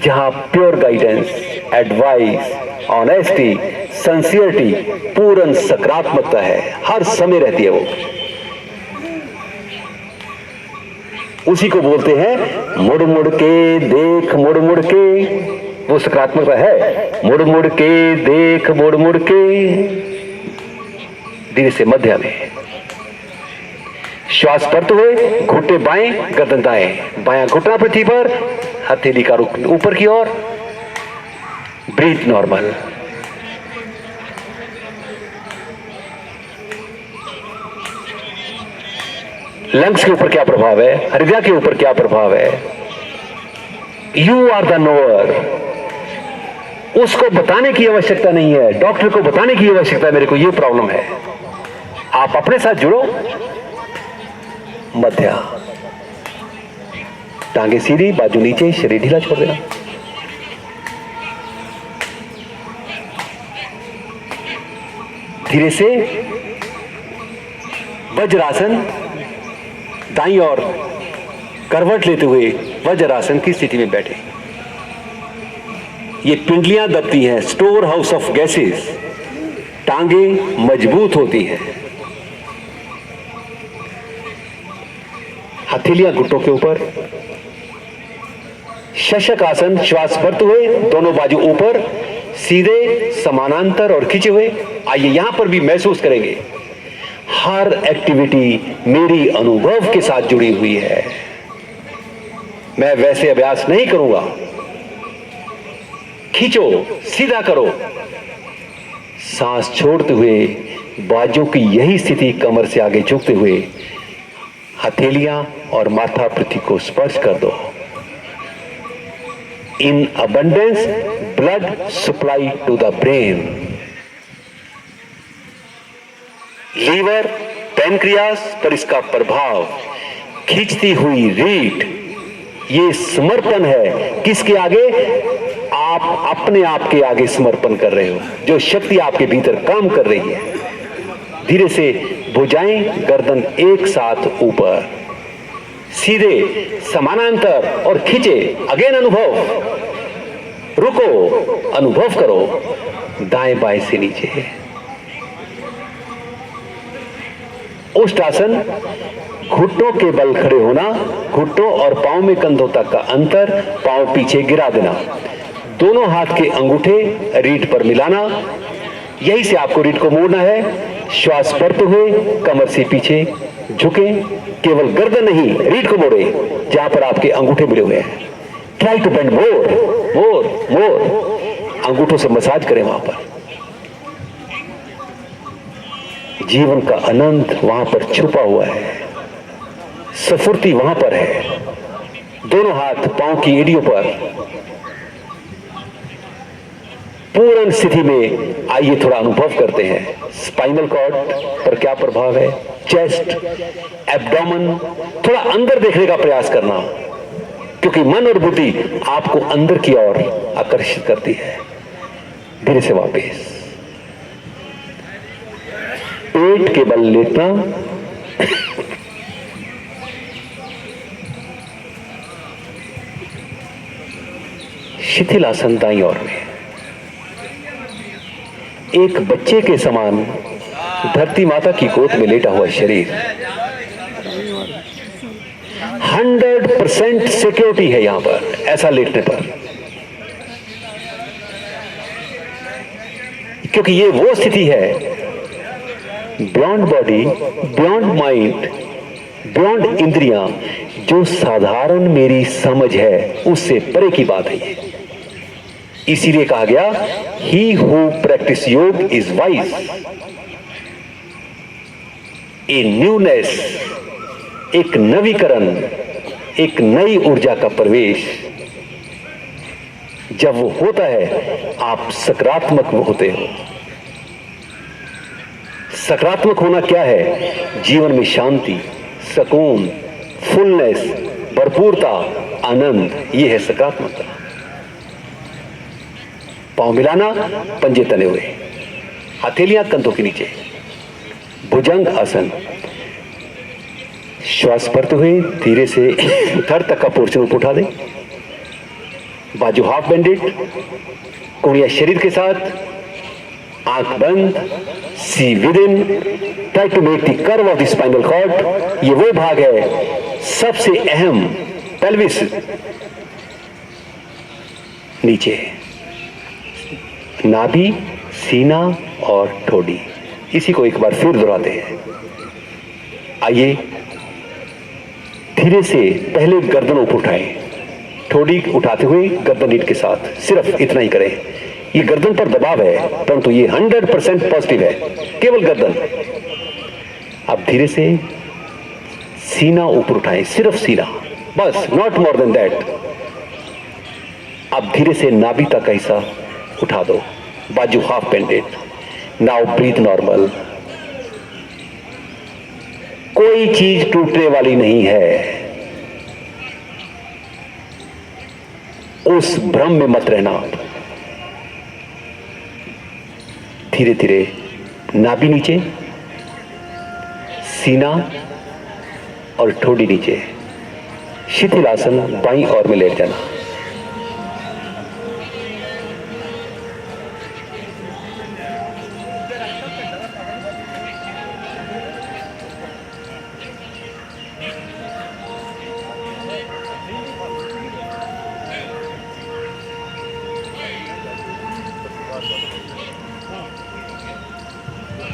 जहां pure guidance, advice, honesty sincerity, पूर्ण सकारात्मकता है, हर समय रहती है वो। उसी को बोलते हैं मुड़ मुड़ के देख, मुड़ मुड़ के, वो सकारात्मकता है। मुड़ मुड़ के देख, मुड़ मुड़ के, धीरे से मध्य में। श्वास भरते हुए घुटने बाएं, गर्दन दाएं, बायां घुटना पृथ्वी पर, हथेली का रुख ऊपर की ओर। Breathe normal. लंग्स के ऊपर क्या प्रभाव है, हृदय के ऊपर क्या प्रभाव है। You are the knower. उसको बताने की आवश्यकता नहीं है, डॉक्टर को बताने की आवश्यकता है, मेरे को ये प्रॉब्लम है। आप अपने साथ जुड़ो। मध्या, टांगे सीधी, बाजू नीचे, शरीर ढीला छोड़ देना। धीरे से वज्रासन, दाईं ओर करवट लेते हुए वज्रासन की स्थिति में बैठे। ये पिंडलियां दबती हैं, स्टोर हाउस ऑफ गैसेस। टांगे मजबूत होती हैं। हथेलियां घुटनों के ऊपर। शशक आसन, श्वास भरते हुए दोनों बाजू ऊपर, सीधे, समानांतर और खिंचे हुए। आइए यहां पर भी महसूस करेंगे, हर एक्टिविटी मेरी अनुभव के साथ जुड़ी हुई है। मैं वैसे अभ्यास नहीं करूंगा। खींचो, सीधा करो। सांस छोड़ते हुए बाजू की यही स्थिति, कमर से आगे झुकते हुए हथेलियां और माथा पृथ्वी को स्पर्श कर दो। In abundance blood supply to the brain. Liver, pancreas पर इसका प्रभाव, खींचती हुई रीढ़, ये समर्पण है। किसके आगे? आप अपने आप के आगे समर्पण कर रहे हो, जो शक्ति आपके भीतर काम कर रही है। धीरे से भुजाएं, गर्दन एक साथ ऊपर, सीधे, समानांतर और खींचे। अगेन अनुभव। रुको, अनुभव करो। दाएं बाएं से नीचे। उष्टासन, घुटनों के बल खड़े होना, घुटनों और पांव में कंधों तक का अंतर, पांव पीछे गिरा देना, दोनों हाथ के अंगूठे रीढ़ पर मिलाना। यही से आपको रीढ़ को मोड़ना है। श्वास भरते हुए कमर से पीछे झुके, केवल गर्दन नहीं, रीढ़ को मोड़े जहां पर आपके अंगूठे मिले हुए हैं। ट्राई टू बेंड मोर, मोर, मोर। अंगूठों से मसाज करें वहां पर। जीवन का आनंद वहां पर छुपा हुआ है, सफुर्ती वहां पर है। दोनों हाथ पांव की एड़ियों पर। पूर्ण स्थिति में आइए थोड़ा अनुभव करते हैं। स्पाइनल कॉर्ड पर क्या प्रभाव है, चेस्ट, एब्डोमेन, थोड़ा अंदर देखने का प्रयास करना, क्योंकि मन और बुद्धि आपको अंदर की ओर आकर्षित करती है। धीरे से वापस पेट के बल लेटना। शिथिल आसन दाईं ओर में। एक बच्चे के समान धरती माता की गोद में लेटा हुआ शरीर। 100% सिक्योरिटी है यहां पर, ऐसा लेटने पर, क्योंकि ये वो स्थिति है beyond body, beyond mind, beyond इंद्रियां, जो साधारण मेरी समझ है उससे परे की बात है ये। इसीलिए कहा गया ही हु प्रैक्टिस योग इज वाइज। ए न्यूनेस, एक नवीकरण, एक नई ऊर्जा का प्रवेश जब वो होता है, आप सकारात्मक होते हो। सकारात्मक होना क्या है? जीवन में शांति, सुकून, फुलनेस, भरपूरता, आनंद, ये है सकारात्मकता। पांव मिलाना, पंजे तने हुए, हथेलियां कंधों के नीचे, भुजंग आसन। श्वास भरते हुए धीरे से धड़ तक का पोर्शन ऊपर उठा दें। बाजू हाफ बेंडेड, कोहनियां शरीर के साथ, आंख बंद, see within, try to make the curve of the spinal cord. ये वो भाग है सबसे अहम, पेल्विस नीचे, नाभि, सीना और ठोडी। इसी को एक बार फिर दोहराते हैं। आइए धीरे से पहले गर्दन ऊपर उठाएं, ठोडी उठाते हुए गर्दन नीट के साथ, सिर्फ इतना ही करें। ये गर्दन पर दबाव है परंतु ये 100% पॉजिटिव है, केवल गर्दन। अब धीरे से सीना ऊपर उठाएं, सिर्फ सीना, बस, नॉट मोर देन दैट। अब धीरे से नाभि तक का हिस्सा उठा दो, बाजू half bended. Now breathe normal. कोई चीज टूटने वाली नहीं है, उस भ्रम में मत रहना। धीरे धीरे नाभि नीचे, सीना और ठोडी नीचे। शिथिल आसन, बाईं ओर में लेट जाना।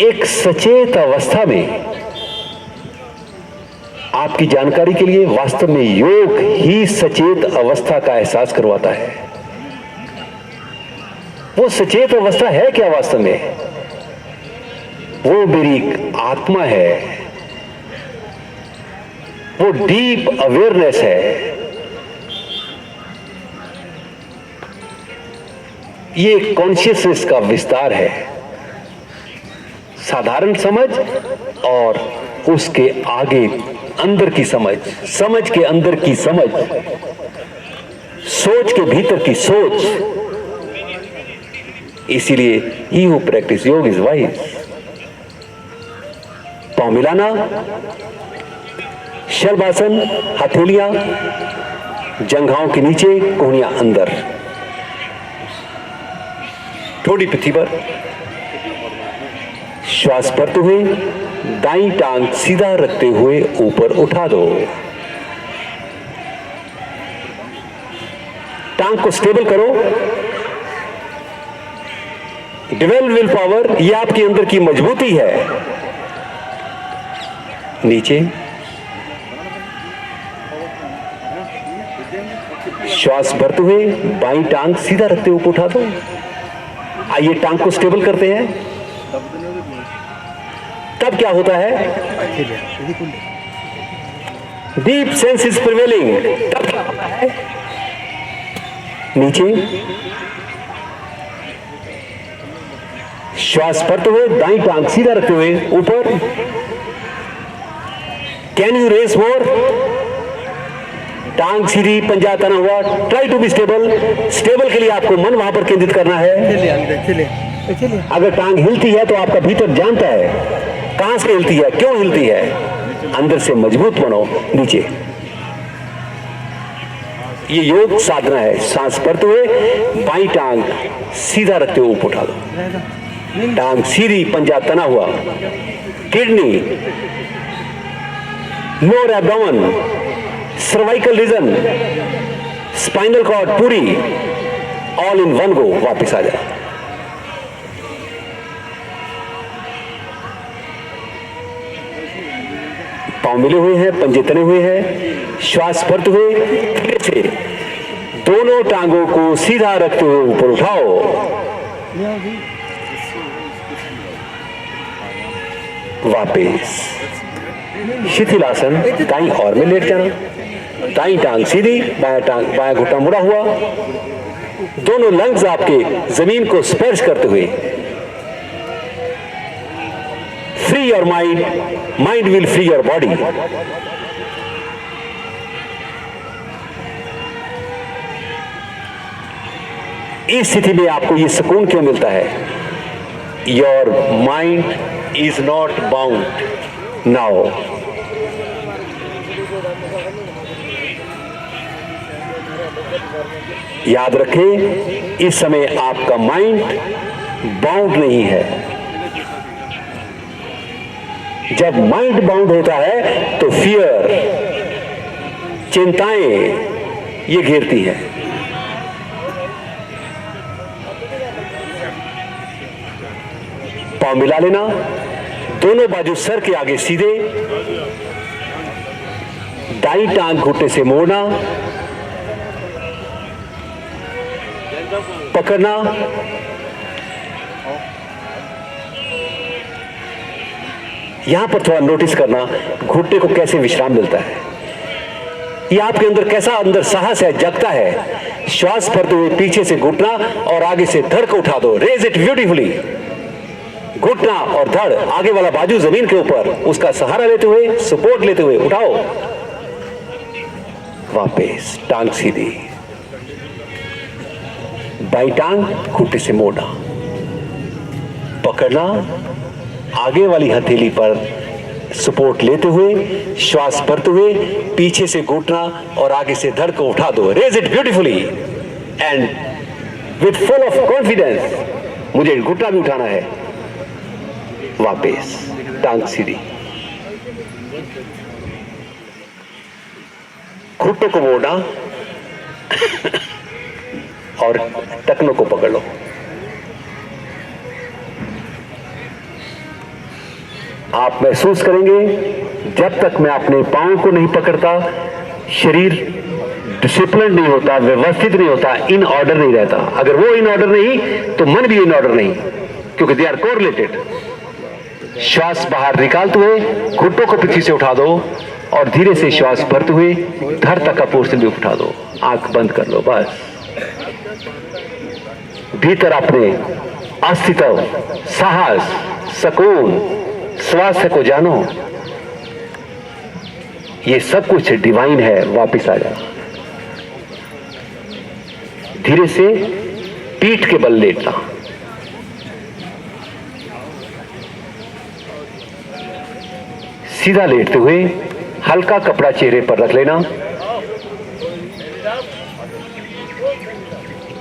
एक सचेत अवस्था में, आपकी जानकारी के लिए, वास्तव में योग ही सचेत अवस्था का एहसास करवाता है। वो सचेत अवस्था है क्या वास्तव में? वो मेरी आत्मा है, वो डीप अवेयरनेस है। ये कॉन्शियसनेस का विस्तार है। साधारण समझ और उसके आगे अंदर की समझ, समझ के अंदर की समझ, सोच के भीतर की सोच। इसीलिए ही हु प्रैक्टिस योग इज वाइज। पांव मिलाना, शलभासन, हथेलियां जंघाओं के नीचे, कोहनियां अंदर, ठोडी पृथ्वी पर। श्वास भरते हुए दाईं टांग सीधा रखते हुए ऊपर उठा दो। टांग को स्टेबल करो। डिवेल्प विल पावर, यह आपके अंदर की मजबूती है। नीचे श्वास भरते हुए बाईं टांग सीधा रखते हुए उठा दो। आइए टांग को स्टेबल करते हैं। तब क्या होता है? Deep sense is prevailing. तब क्या होता है? नीचे श्वास भरते हुए दाईं टांग सीधा रखते हुए ऊपर। Can you raise more? टांग सीधी, पंजा तना हुआ। Try to be stable. Stable के लिए आपको मन वहां पर केंद्रित करना है। अगर टांग हिलती है तो आपका भीतर जानता है कहां से हिलती है, क्यों हिलती है। अंदर से मजबूत बनो। नीचे, ये योग साधना है। सांस भरते हुए बाईं टांग सीधा रखते हुए ऊपर उठा दो। टांग सीधी, पंजा तना हुआ। Kidney, lower abdomen, cervical region, spinal cord पूरी, ऑल इन वन गो। वापिस आ जाए। पांव मिले हुए हैं, पंजे तने हुए हैं। श्वास भरते हुए धीरे से दोनों टांगों को सीधा रखते हुए ऊपर उठाओ। वापिस शिथिल आसन, दाईं ओर में लेट जाना। दाईं टांग सीधी, बायां घुटना मुड़ा हुआ। दोनों लंग्स आपके जमीन को स्पर्श करते हुए। Free your mind, mind will free your body. इस स्थिति में आपको यह सुकून क्यों मिलता है? Your mind is not bound now. याद रखें, इस समय आपका माइंड बाउंड नहीं है। जब माइंड बाउंड होता है तो फियर, चिंताएं ये घेरती है। पांव मिला लेना, दोनों बाजू सर के आगे सीधे, दाई टांग घुटने से मोड़ना, पकड़ना, यहां पर थोड़ा नोटिस करना घुटने को कैसे विश्राम मिलता है। ये आपके अंदर कैसा अंदर साहस है, जगता है। श्वास भरते हुए पीछे से घुटना और आगे से धड़ को उठा दो, रेज इट ब्यूटीफुली। घुटना और धड़, आगे वाला बाजू जमीन के ऊपर, उसका सहारा लेते हुए, सपोर्ट लेते हुए उठाओ, वापस टांग सीधी, बाई टांग घुटने से मोड़ना, पकड़ना, आगे वाली हथेली पर सपोर्ट लेते हुए, श्वास भरते हुए पीछे से घुटना और आगे से धड़ को उठा दो, raise it beautifully and with full of confidence. मुझे घुटना भी उठाना है, वापस टांग सीधी, घुटनों को मोड़ना और टखनों को पकड़ लो। आप महसूस करेंगे जब तक मैं अपने पांव को नहीं पकड़ता, शरीर डिसिप्लिन नहीं होता, व्यवस्थित नहीं होता, इन ऑर्डर नहीं रहता। अगर वो इन ऑर्डर नहीं तो मन भी इन ऑर्डर नहीं, क्योंकि दे आर कोरिलेटेड। श्वास बाहर निकालते हुए घुटनों को पीछे से उठा दो और धीरे से श्वास भरते हुए धड़ तक का पोर्शन भी उठा दो। आंख बंद कर लो, बस। भीतर अपने अस्तित्व, साहस, सुकून, स्वास्थ्य को जानो। ये सब कुछ डिवाइन है। वापिस आ जाओ, धीरे से पीठ के बल लेटना, सीधा लेटते हुए हल्का कपड़ा चेहरे पर रख लेना,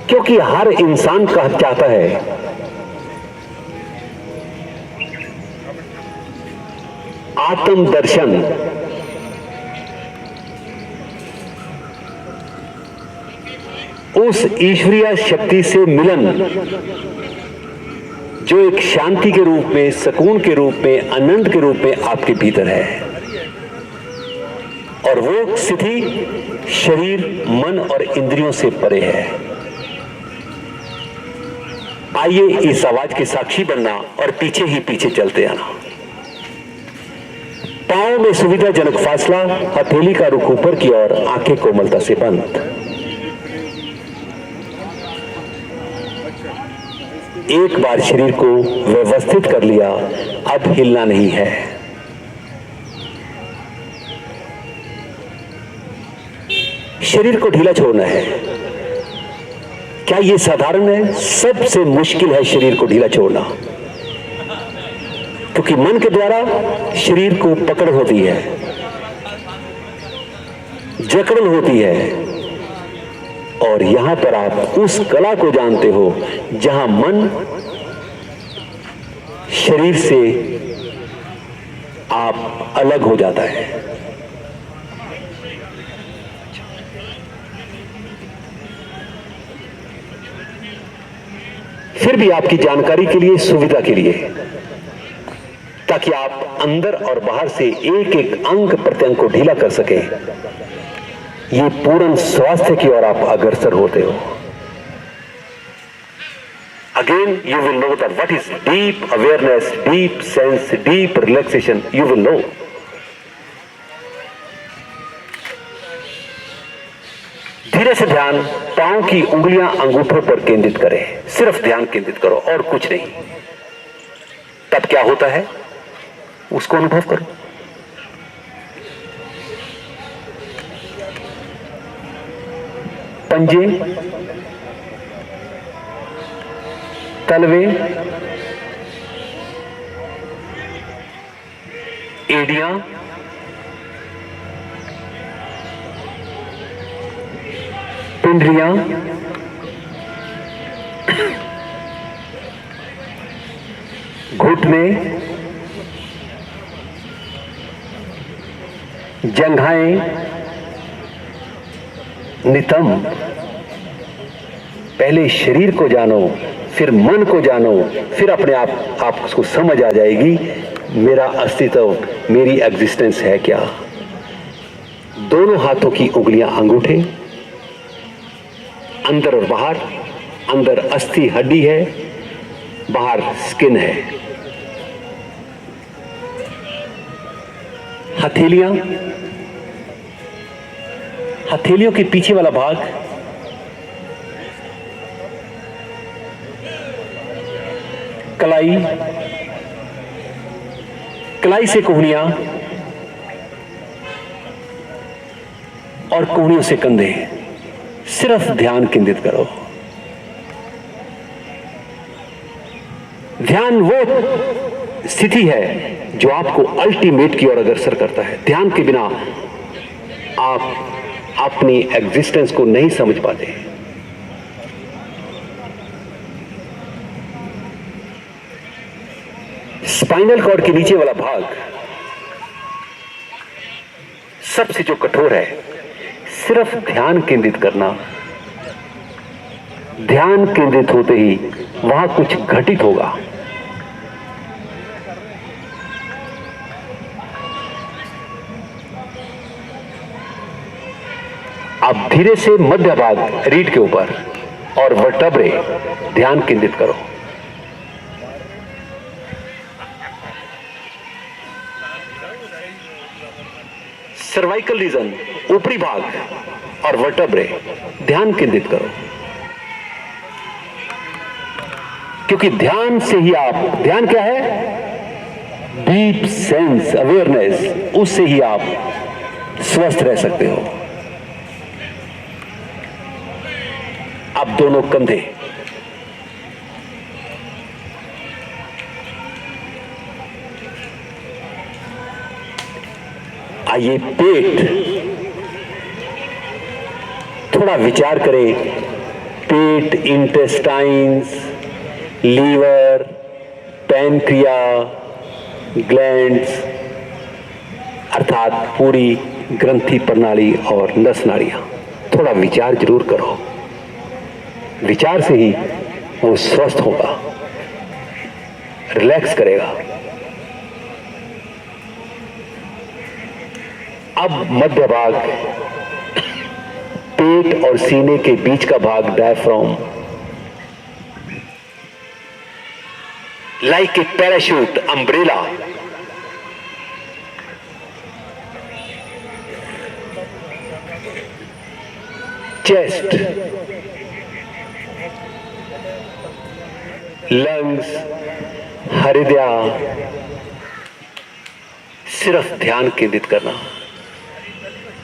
क्योंकि हर इंसान का चाहता है आत्म दर्शन। उस ईश्वरीय शक्ति से मिलन जो एक शांति के रूप में, सुकून के रूप में, आनंद के रूप में आपके भीतर है। और वो स्थिति शरीर, मन और इंद्रियों से परे है। आइए इस आवाज के साक्षी बनना और पीछे ही पीछे चलते आना। पांव में सुविधाजनक फासला, हथेली का रुख ऊपर की ओर, आंखें कोमलता से बंद। एक बार शरीर को व्यवस्थित कर लिया, अब हिलना नहीं है। शरीर को ढीला छोड़ना है। क्या यह साधारण है? सबसे मुश्किल है शरीर को ढीला छोड़ना, क्योंकि मन के द्वारा शरीर को पकड़ होती है, जकड़न होती है। और यहां पर आप उस कला को जानते हो जहां मन शरीर से आप अलग हो जाता है। फिर भी आपकी जानकारी के लिए, सुविधा के लिए, ताकि आप अंदर और बाहर से एक एक अंग प्रत्यंग को ढीला कर सके, ये पूर्ण स्वास्थ्य की ओर आप अग्रसर होते हो। Again, you will know that what is deep awareness, deep sense, deep relaxation. You will know. धीरे से ध्यान पांव की उंगलियां अंगूठों पर केंद्रित करें। सिर्फ ध्यान केंद्रित करो और कुछ नहीं। तब क्या होता है उसको अनुभव करो। पंजे, तलवे, एड़ियां, पिंडलियां, में जंघाएं नितंब। पहले शरीर को जानो, फिर मन को जानो, फिर अपने आप उसको समझ आ जाएगी मेरा अस्तित्व, मेरी एग्जिस्टेंस है क्या। दोनों हाथों की उंगलियां अंगूठे, अंदर और बाहर। अंदर अस्थि हड्डी है, बाहर स्किन है। हथेलियां, हथेलियों के पीछे वाला भाग कलाई, कलाई से कोहनियां और कोहनियों से कंधे। सिर्फ ध्यान केंद्रित करो। ध्यान वो स्थिति है जो आपको अल्टीमेट की ओर अग्रसर करता है। ध्यान के बिना आप अपनी एग्जिस्टेंस को नहीं समझ पाते। स्पाइनल कॉर्ड के नीचे वाला भाग सबसे जो कठोर है। सिर्फ ध्यान केंद्रित करना, ध्यान केंद्रित होते ही वहां कुछ घटित होगा। अब धीरे से मध्य भाग रीढ़ के ऊपर और वर्टेब्रे ध्यान केंद्रित करो। सर्वाइकल रीजन, ऊपरी भाग और वर्टेब्रे ध्यान केंद्रित करो। क्योंकि ध्यान से ही आप, ध्यान क्या है? डीप सेंस अवेयरनेस, उससे ही आप स्वस्थ रह सकते हो। अब दोनों कंधे, आइए पेट, थोड़ा विचार करें। पेट, इंटेस्टाइन्स, लीवर, पैनक्रिया, ग्लैंड्स, अर्थात पूरी ग्रंथि प्रणाली और नस नाड़ियां। थोड़ा विचार जरूर करो। विचार से ही वो स्वस्थ होगा, रिलैक्स करेगा। अब मध्य भाग, पेट और सीने के बीच का भाग diaphragm, like a parachute, umbrella. Chest, lungs, हृदय। सिर्फ ध्यान केंद्रित करना,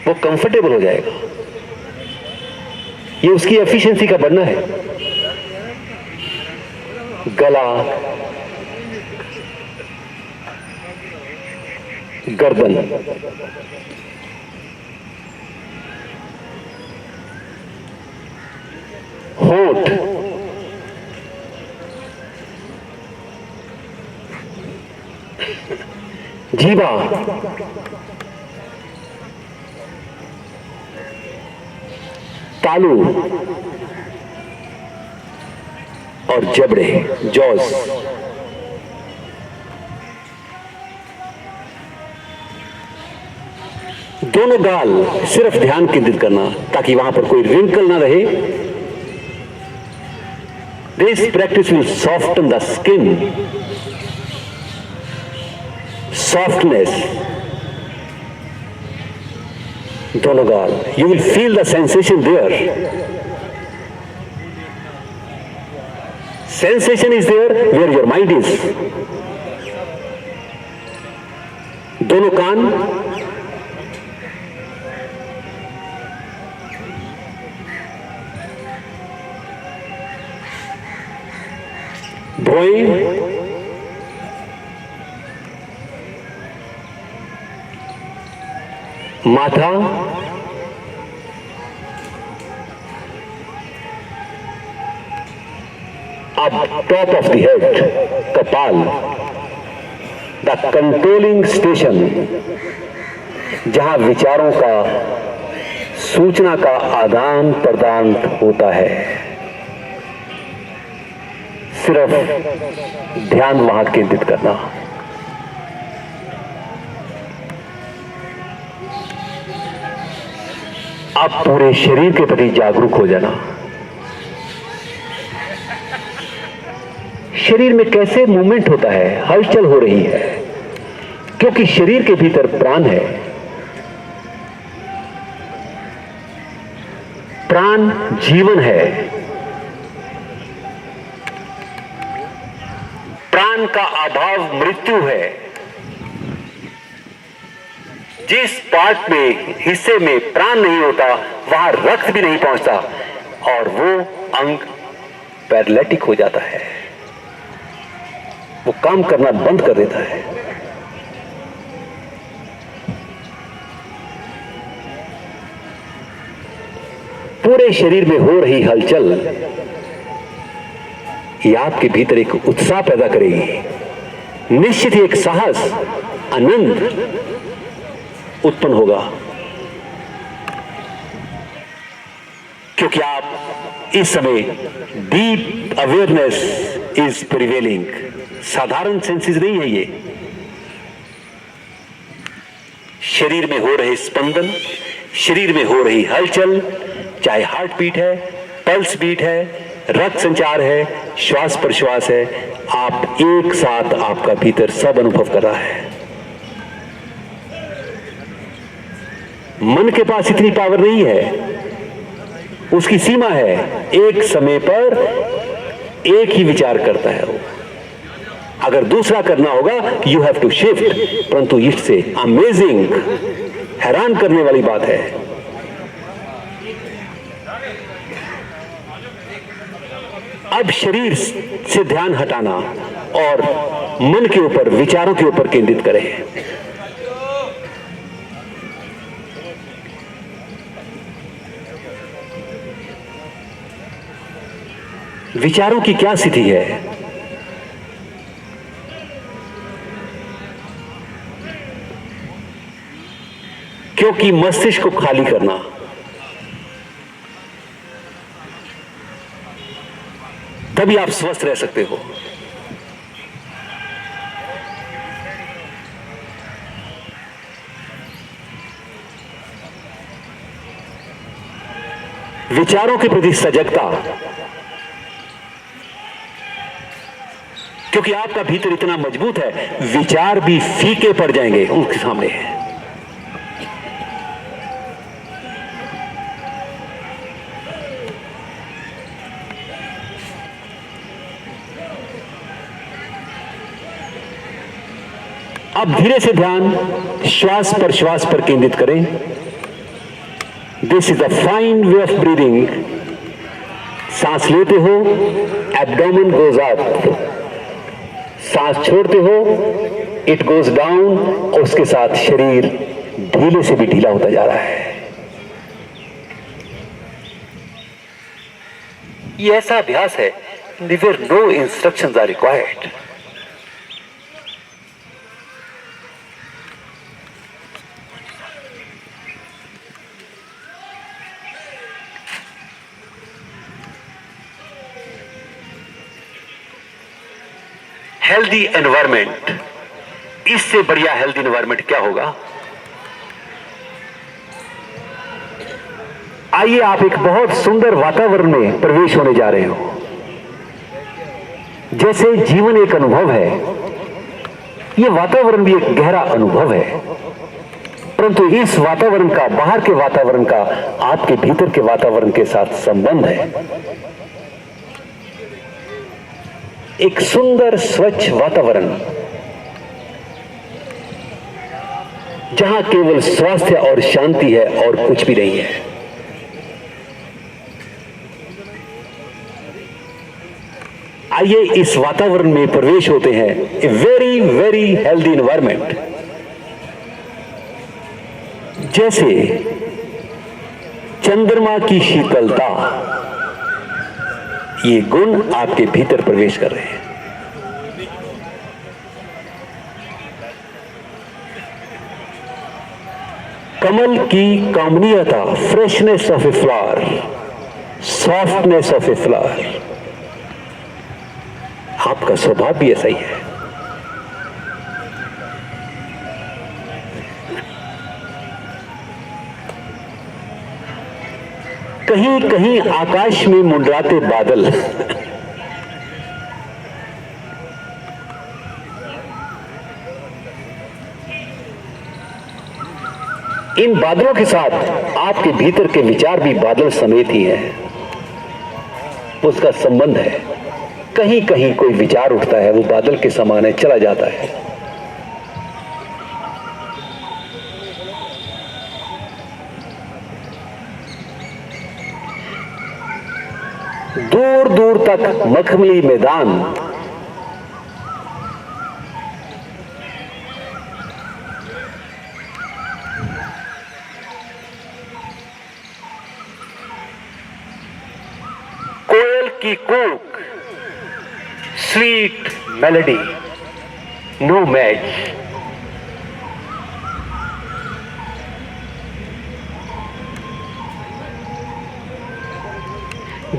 वो कंफर्टेबल हो जाएगा। ये उसकी एफिशिएंसी का बढ़ना है। गला, गर्दन, होंठ, जीवा, तालू और जबड़े, जॉज। दोनों गाल, सिर्फ ध्यान केंद्रित करना ताकि वहां पर कोई रिंकल ना रहे। This practice will soften the skin, softness. दोनों गाल, you will feel the sensation there. Sensation is there where your mind is. दोनों कान, भौहें, माथा, अब टॉप ऑफ द हेड, कपाल, द कंट्रोलिंग स्टेशन, जहां विचारों का, सूचना का आदान प्रदान होता है। सिर्फ ध्यान वहां केंद्रित करना। अब पूरे शरीर के प्रति जागरूक हो जाना। शरीर में कैसे मूवमेंट होता है, हलचल हो रही है, क्योंकि शरीर के भीतर प्राण है। प्राण जीवन है। प्राण का अभाव मृत्यु है। जिस पार्ट में, हिस्से में प्राण नहीं होता, वहां रक्त भी नहीं पहुंचता और वो अंग पैरालिटिक हो जाता है, वो काम करना बंद कर देता है। पूरे शरीर में हो रही हलचल ये आपके भीतर एक उत्साह पैदा करेगी। निश्चित ही एक साहस, आनंद उत्पन्न होगा, क्योंकि आप इस समय डीप अवेयरनेस इज प्रिवेलिंग। साधारण सेंसेस नहीं है ये। शरीर में हो रहे स्पंदन, शरीर में हो रही हलचल, चाहे हार्ट बीट है, पल्स बीट है, रक्त संचार है, श्वास प्रश्वास है, आप एक साथ आपका भीतर सब अनुभव कर रहा है। मन के पास इतनी पावर नहीं है, उसकी सीमा है। एक समय पर एक ही विचार करता है वो। अगर दूसरा करना होगा, यू हैव टू शिफ्ट। परंतु इससे अमेजिंग, हैरान करने वाली बात है, अब शरीर से ध्यान हटाना और मन के ऊपर, विचारों के ऊपर केंद्रित करें। विचारों की क्या स्थिति है? क्योंकि मस्तिष्क को खाली करना, तभी आप स्वस्थ रह सकते हो। विचारों के प्रति सजगता, क्योंकि आपका भीतर इतना मजबूत है, विचार भी फीके पड़ जाएंगे उनके सामने। अब धीरे से ध्यान श्वास प्रश्वास पर केंद्रित करें। This is a fine way of breathing. सांस लेते हो, एब्डोमेन गोज अप, सांस छोड़ते हो, इट गोज डाउन, और उसके साथ शरीर ढीले से भी ढीला होता जा रहा है। ये ऐसा अभ्यास है where no instructions are required. Healthy environment, इससे बढ़िया हेल्दी एनवायरमेंट क्या होगा? आइए, आप एक बहुत सुंदर वातावरण में प्रवेश होने जा रहे हो। जैसे जीवन एक अनुभव है, यह वातावरण भी एक गहरा अनुभव है, परंतु इस वातावरण का, बाहर के वातावरण का आपके भीतर के वातावरण के साथ संबंध है। एक सुंदर स्वच्छ वातावरण, जहां केवल स्वास्थ्य और शांति है और कुछ भी नहीं है। आइए इस वातावरण में प्रवेश होते हैं। ए वेरी वेरी हेल्दी एनवायरमेंट। जैसे चंद्रमा की शीतलता, ये गुण आपके भीतर प्रवेश कर रहे हैं। कमल की कामनीयता, freshness of a flower, softness of a flower, आपका स्वभाव भी ऐसा ही है। कहीं कहीं आकाश में मुंडराते बादल इन बादलों के साथ आपके भीतर के विचार भी बादल समेत ही है, उसका संबंध है। कहीं कहीं कोई विचार उठता है, वो बादल के समान है, चला जाता है। दूर दूर तक मखमली मैदान, कोयल की कूक, स्वीट मेलोडी, नो मैच।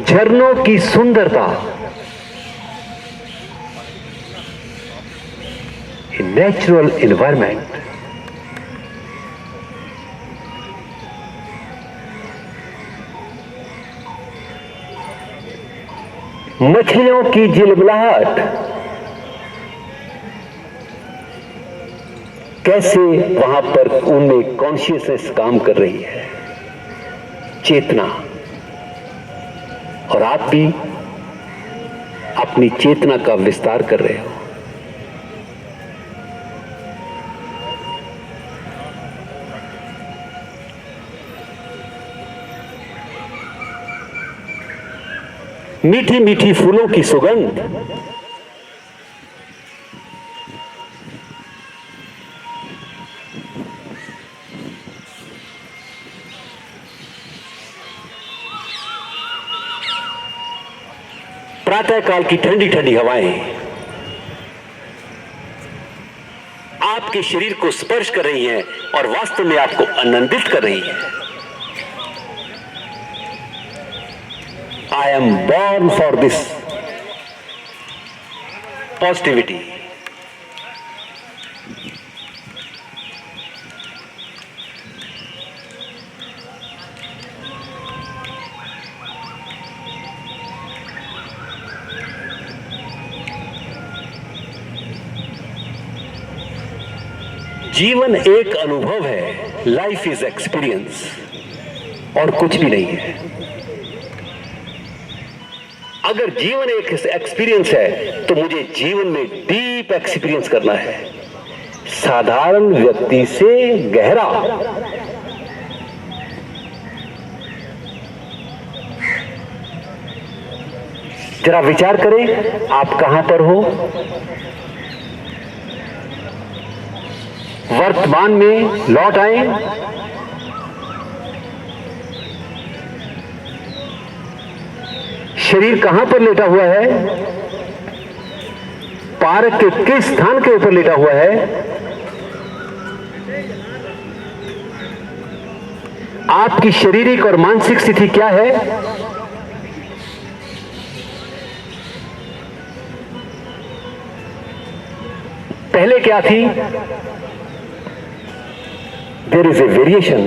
झरनों की सुंदरता, नेचुरल एनवायरनमेंट, मछलियों की जिलबिलाहट, कैसे वहां पर उनमें कॉन्शियसनेस काम कर रही है, चेतना। और आप भी अपनी चेतना का विस्तार कर रहे हो। मीठी मीठी फूलों की सुगंध, प्रातःकाल की ठंडी ठंडी हवाएं आपके शरीर को स्पर्श कर रही हैं और वास्तव में आपको आनंदित कर रही हैं। I am born for this positivity. जीवन एक अनुभव है, लाइफ इज एक्सपीरियंस, और कुछ भी नहीं है। अगर जीवन एक एक्सपीरियंस है तो मुझे जीवन में डीप एक्सपीरियंस करना है, साधारण व्यक्ति से गहरा। जरा विचार करें, आप कहां पर हो? वर्तमान में लौट आए। शरीर कहां पर लेटा हुआ है? पार्क के किस स्थान के ऊपर लेटा हुआ है? आपकी शारीरिक और मानसिक स्थिति क्या है? पहले क्या थी? There is a variation.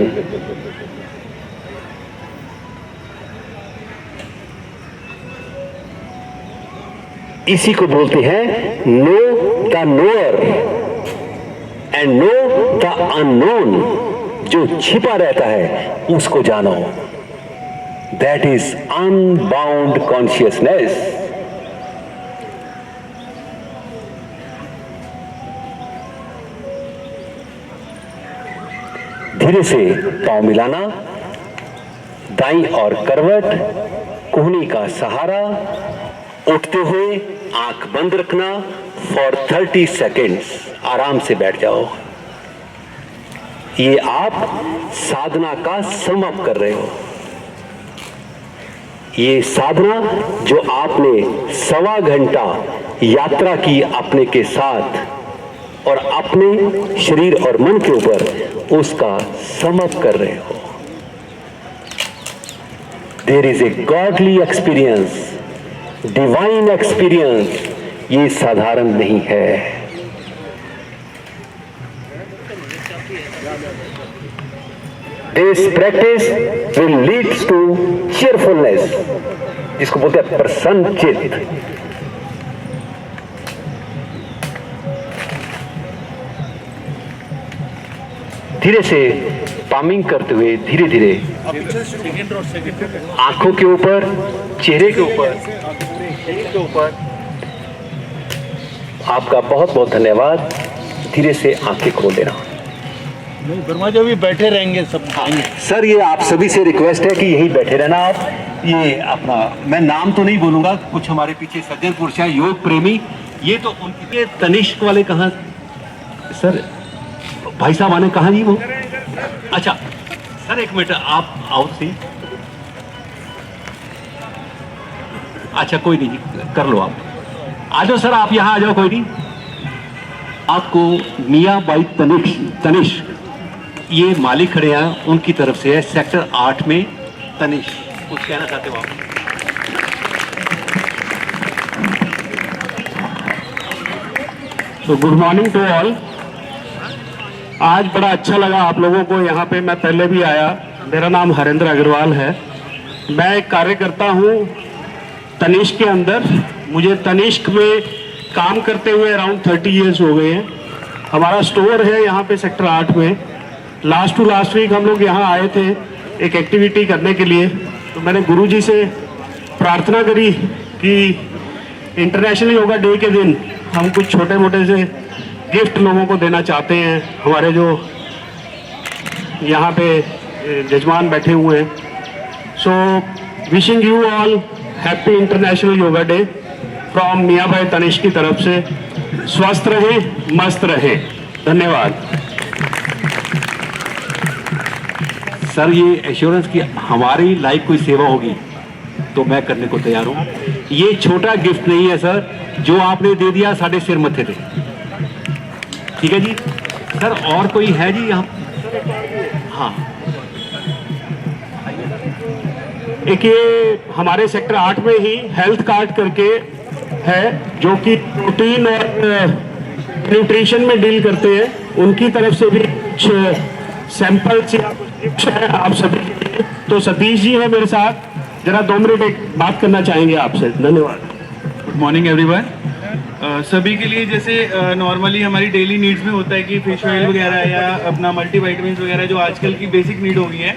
इसी को बोलते हैं know the knower and know the unknown. जो छिपा रहता है उसको जानो, दैट इज अनबाउंड कॉन्शियसनेस। धीरे से पांव मिलाना, दाईं और करवट, कोहनी का सहारा, उठते हुए आंख बंद रखना फॉर 30 सेकेंड्स। आराम से बैठ जाओ। ये आप साधना का समाप्त कर रहे हो। ये साधना जो आपने 1.25 घंटा यात्रा की अपने के साथ, और अपने शरीर और मन के ऊपर उसका समअप कर रहे हो। There is a godly experience, divine experience, ये साधारण नहीं है। This practice will leads to cheerfulness, जिसको बोलते हैं प्रसन्न चित्त। धीरे से पामिंग करते हुए धीरे धीरे आंखों के ऊपर, चेहरे के ऊपर, शरीर के ऊपर। आपका बहुत बहुत धन्यवाद। धीरे से आंखें खोल देना। वर्मा जी भी बैठे रहेंगे सब। सर, ये आप सभी से रिक्वेस्ट है कि यहीं बैठे रहना आप। ये अपना, मैं नाम तो नहीं बोलूंगा, कुछ हमारे पीछे सज्जन पुरुष हैं, योग प्रेमी। ये तो उनके तनिष्क वाले कहाँ सर, भाई साहब आने कहाँ जी वो? अच्छा सर, एक मिनट आप आओ सी। अच्छा कोई नहीं जी, कर लो आप। आ जाओ सर, आप यहाँ आ जाओ, कोई नहीं। आपको मियाँ बाई तनिष्क ये मालिक खड़े हैं, उनकी तरफ से है सेक्टर 8 में तनिष्क। कुछ कहना चाहते हो आप? तो गुड मॉर्निंग टू ऑल। आज बड़ा अच्छा लगा आप लोगों को यहाँ पे। मैं पहले भी आया। मेरा नाम हरेंद्र अग्रवाल है। मैं एक कार्य करता हूँ तनिष्क के अंदर। मुझे तनिष्क में काम करते हुए अराउंड 30 इयर्स हो गए हैं। हमारा स्टोर है यहाँ पे सेक्टर 8 में। लास्ट वीक हम लोग यहाँ आए थे एक एक्टिविटी करने के लिए। तो मैंने गुरुजी से प्रार्थना करी कि इंटरनेशनल योगा डे के दिन हम कुछ छोटे मोटे से गिफ्ट लोगों को देना चाहते हैं। हमारे जो यहाँ पे जजमान बैठे हुए हैं। So wishing you all happy international yoga day from मियाँ भाई तनिष्क की तरफ से। स्वस्थ रहें, मस्त रहें। धन्यवाद। सर, ये एश्योरेंस की हमारी लाइफ कोई सेवा होगी तो मैं करने को तैयार हूँ। ये छोटा गिफ्ट नहीं है सर, जो आपने दे दिया साढ़े सिर मत्थे थे। ठीक है जी सर। और कोई है जी यहाँ? हाँ, एक ये हमारे सेक्टर 8 में ही हेल्थ कार्ड करके है, जो कि प्रोटीन और न्यूट्रिशन में डील करते हैं। उनकी तरफ से भी कुछ सैंपल्स या कुछ गिफ्ट है आप सभी के लिए। तो सतीश जी है मेरे साथ, जरा 2 मिनट एक बात करना चाहेंगे आपसे। धन्यवाद। Good morning everyone. सभी के लिए जैसे नॉर्मली हमारी डेली नीड्स में होता है कि फिश ऑयल वगैरह या अपना मल्टीविटामिन्स वगैरह जो आजकल की बेसिक नीड हो गई है,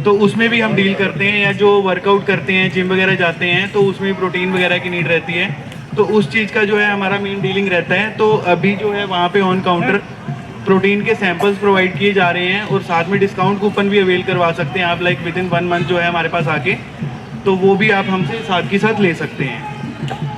तो उसमें भी हम डील करते हैं। या जो वर्कआउट करते हैं, जिम वगैरह जाते हैं, तो उसमें प्रोटीन वगैरह की नीड रहती है। तो उस चीज़ का जो है हमारा मेन डीलिंग रहता है। तो अभी जो है वहाँ पे ऑन काउंटर प्रोटीन के सैंपल्स प्रोवाइड किए जा रहे हैं और साथ में डिस्काउंट कूपन भी अवेल करवा सकते हैं आप, लाइक विद इन 1 मंथ जो है हमारे पास आके। तो वो भी आप हमसे साथ के साथ ले सकते हैं।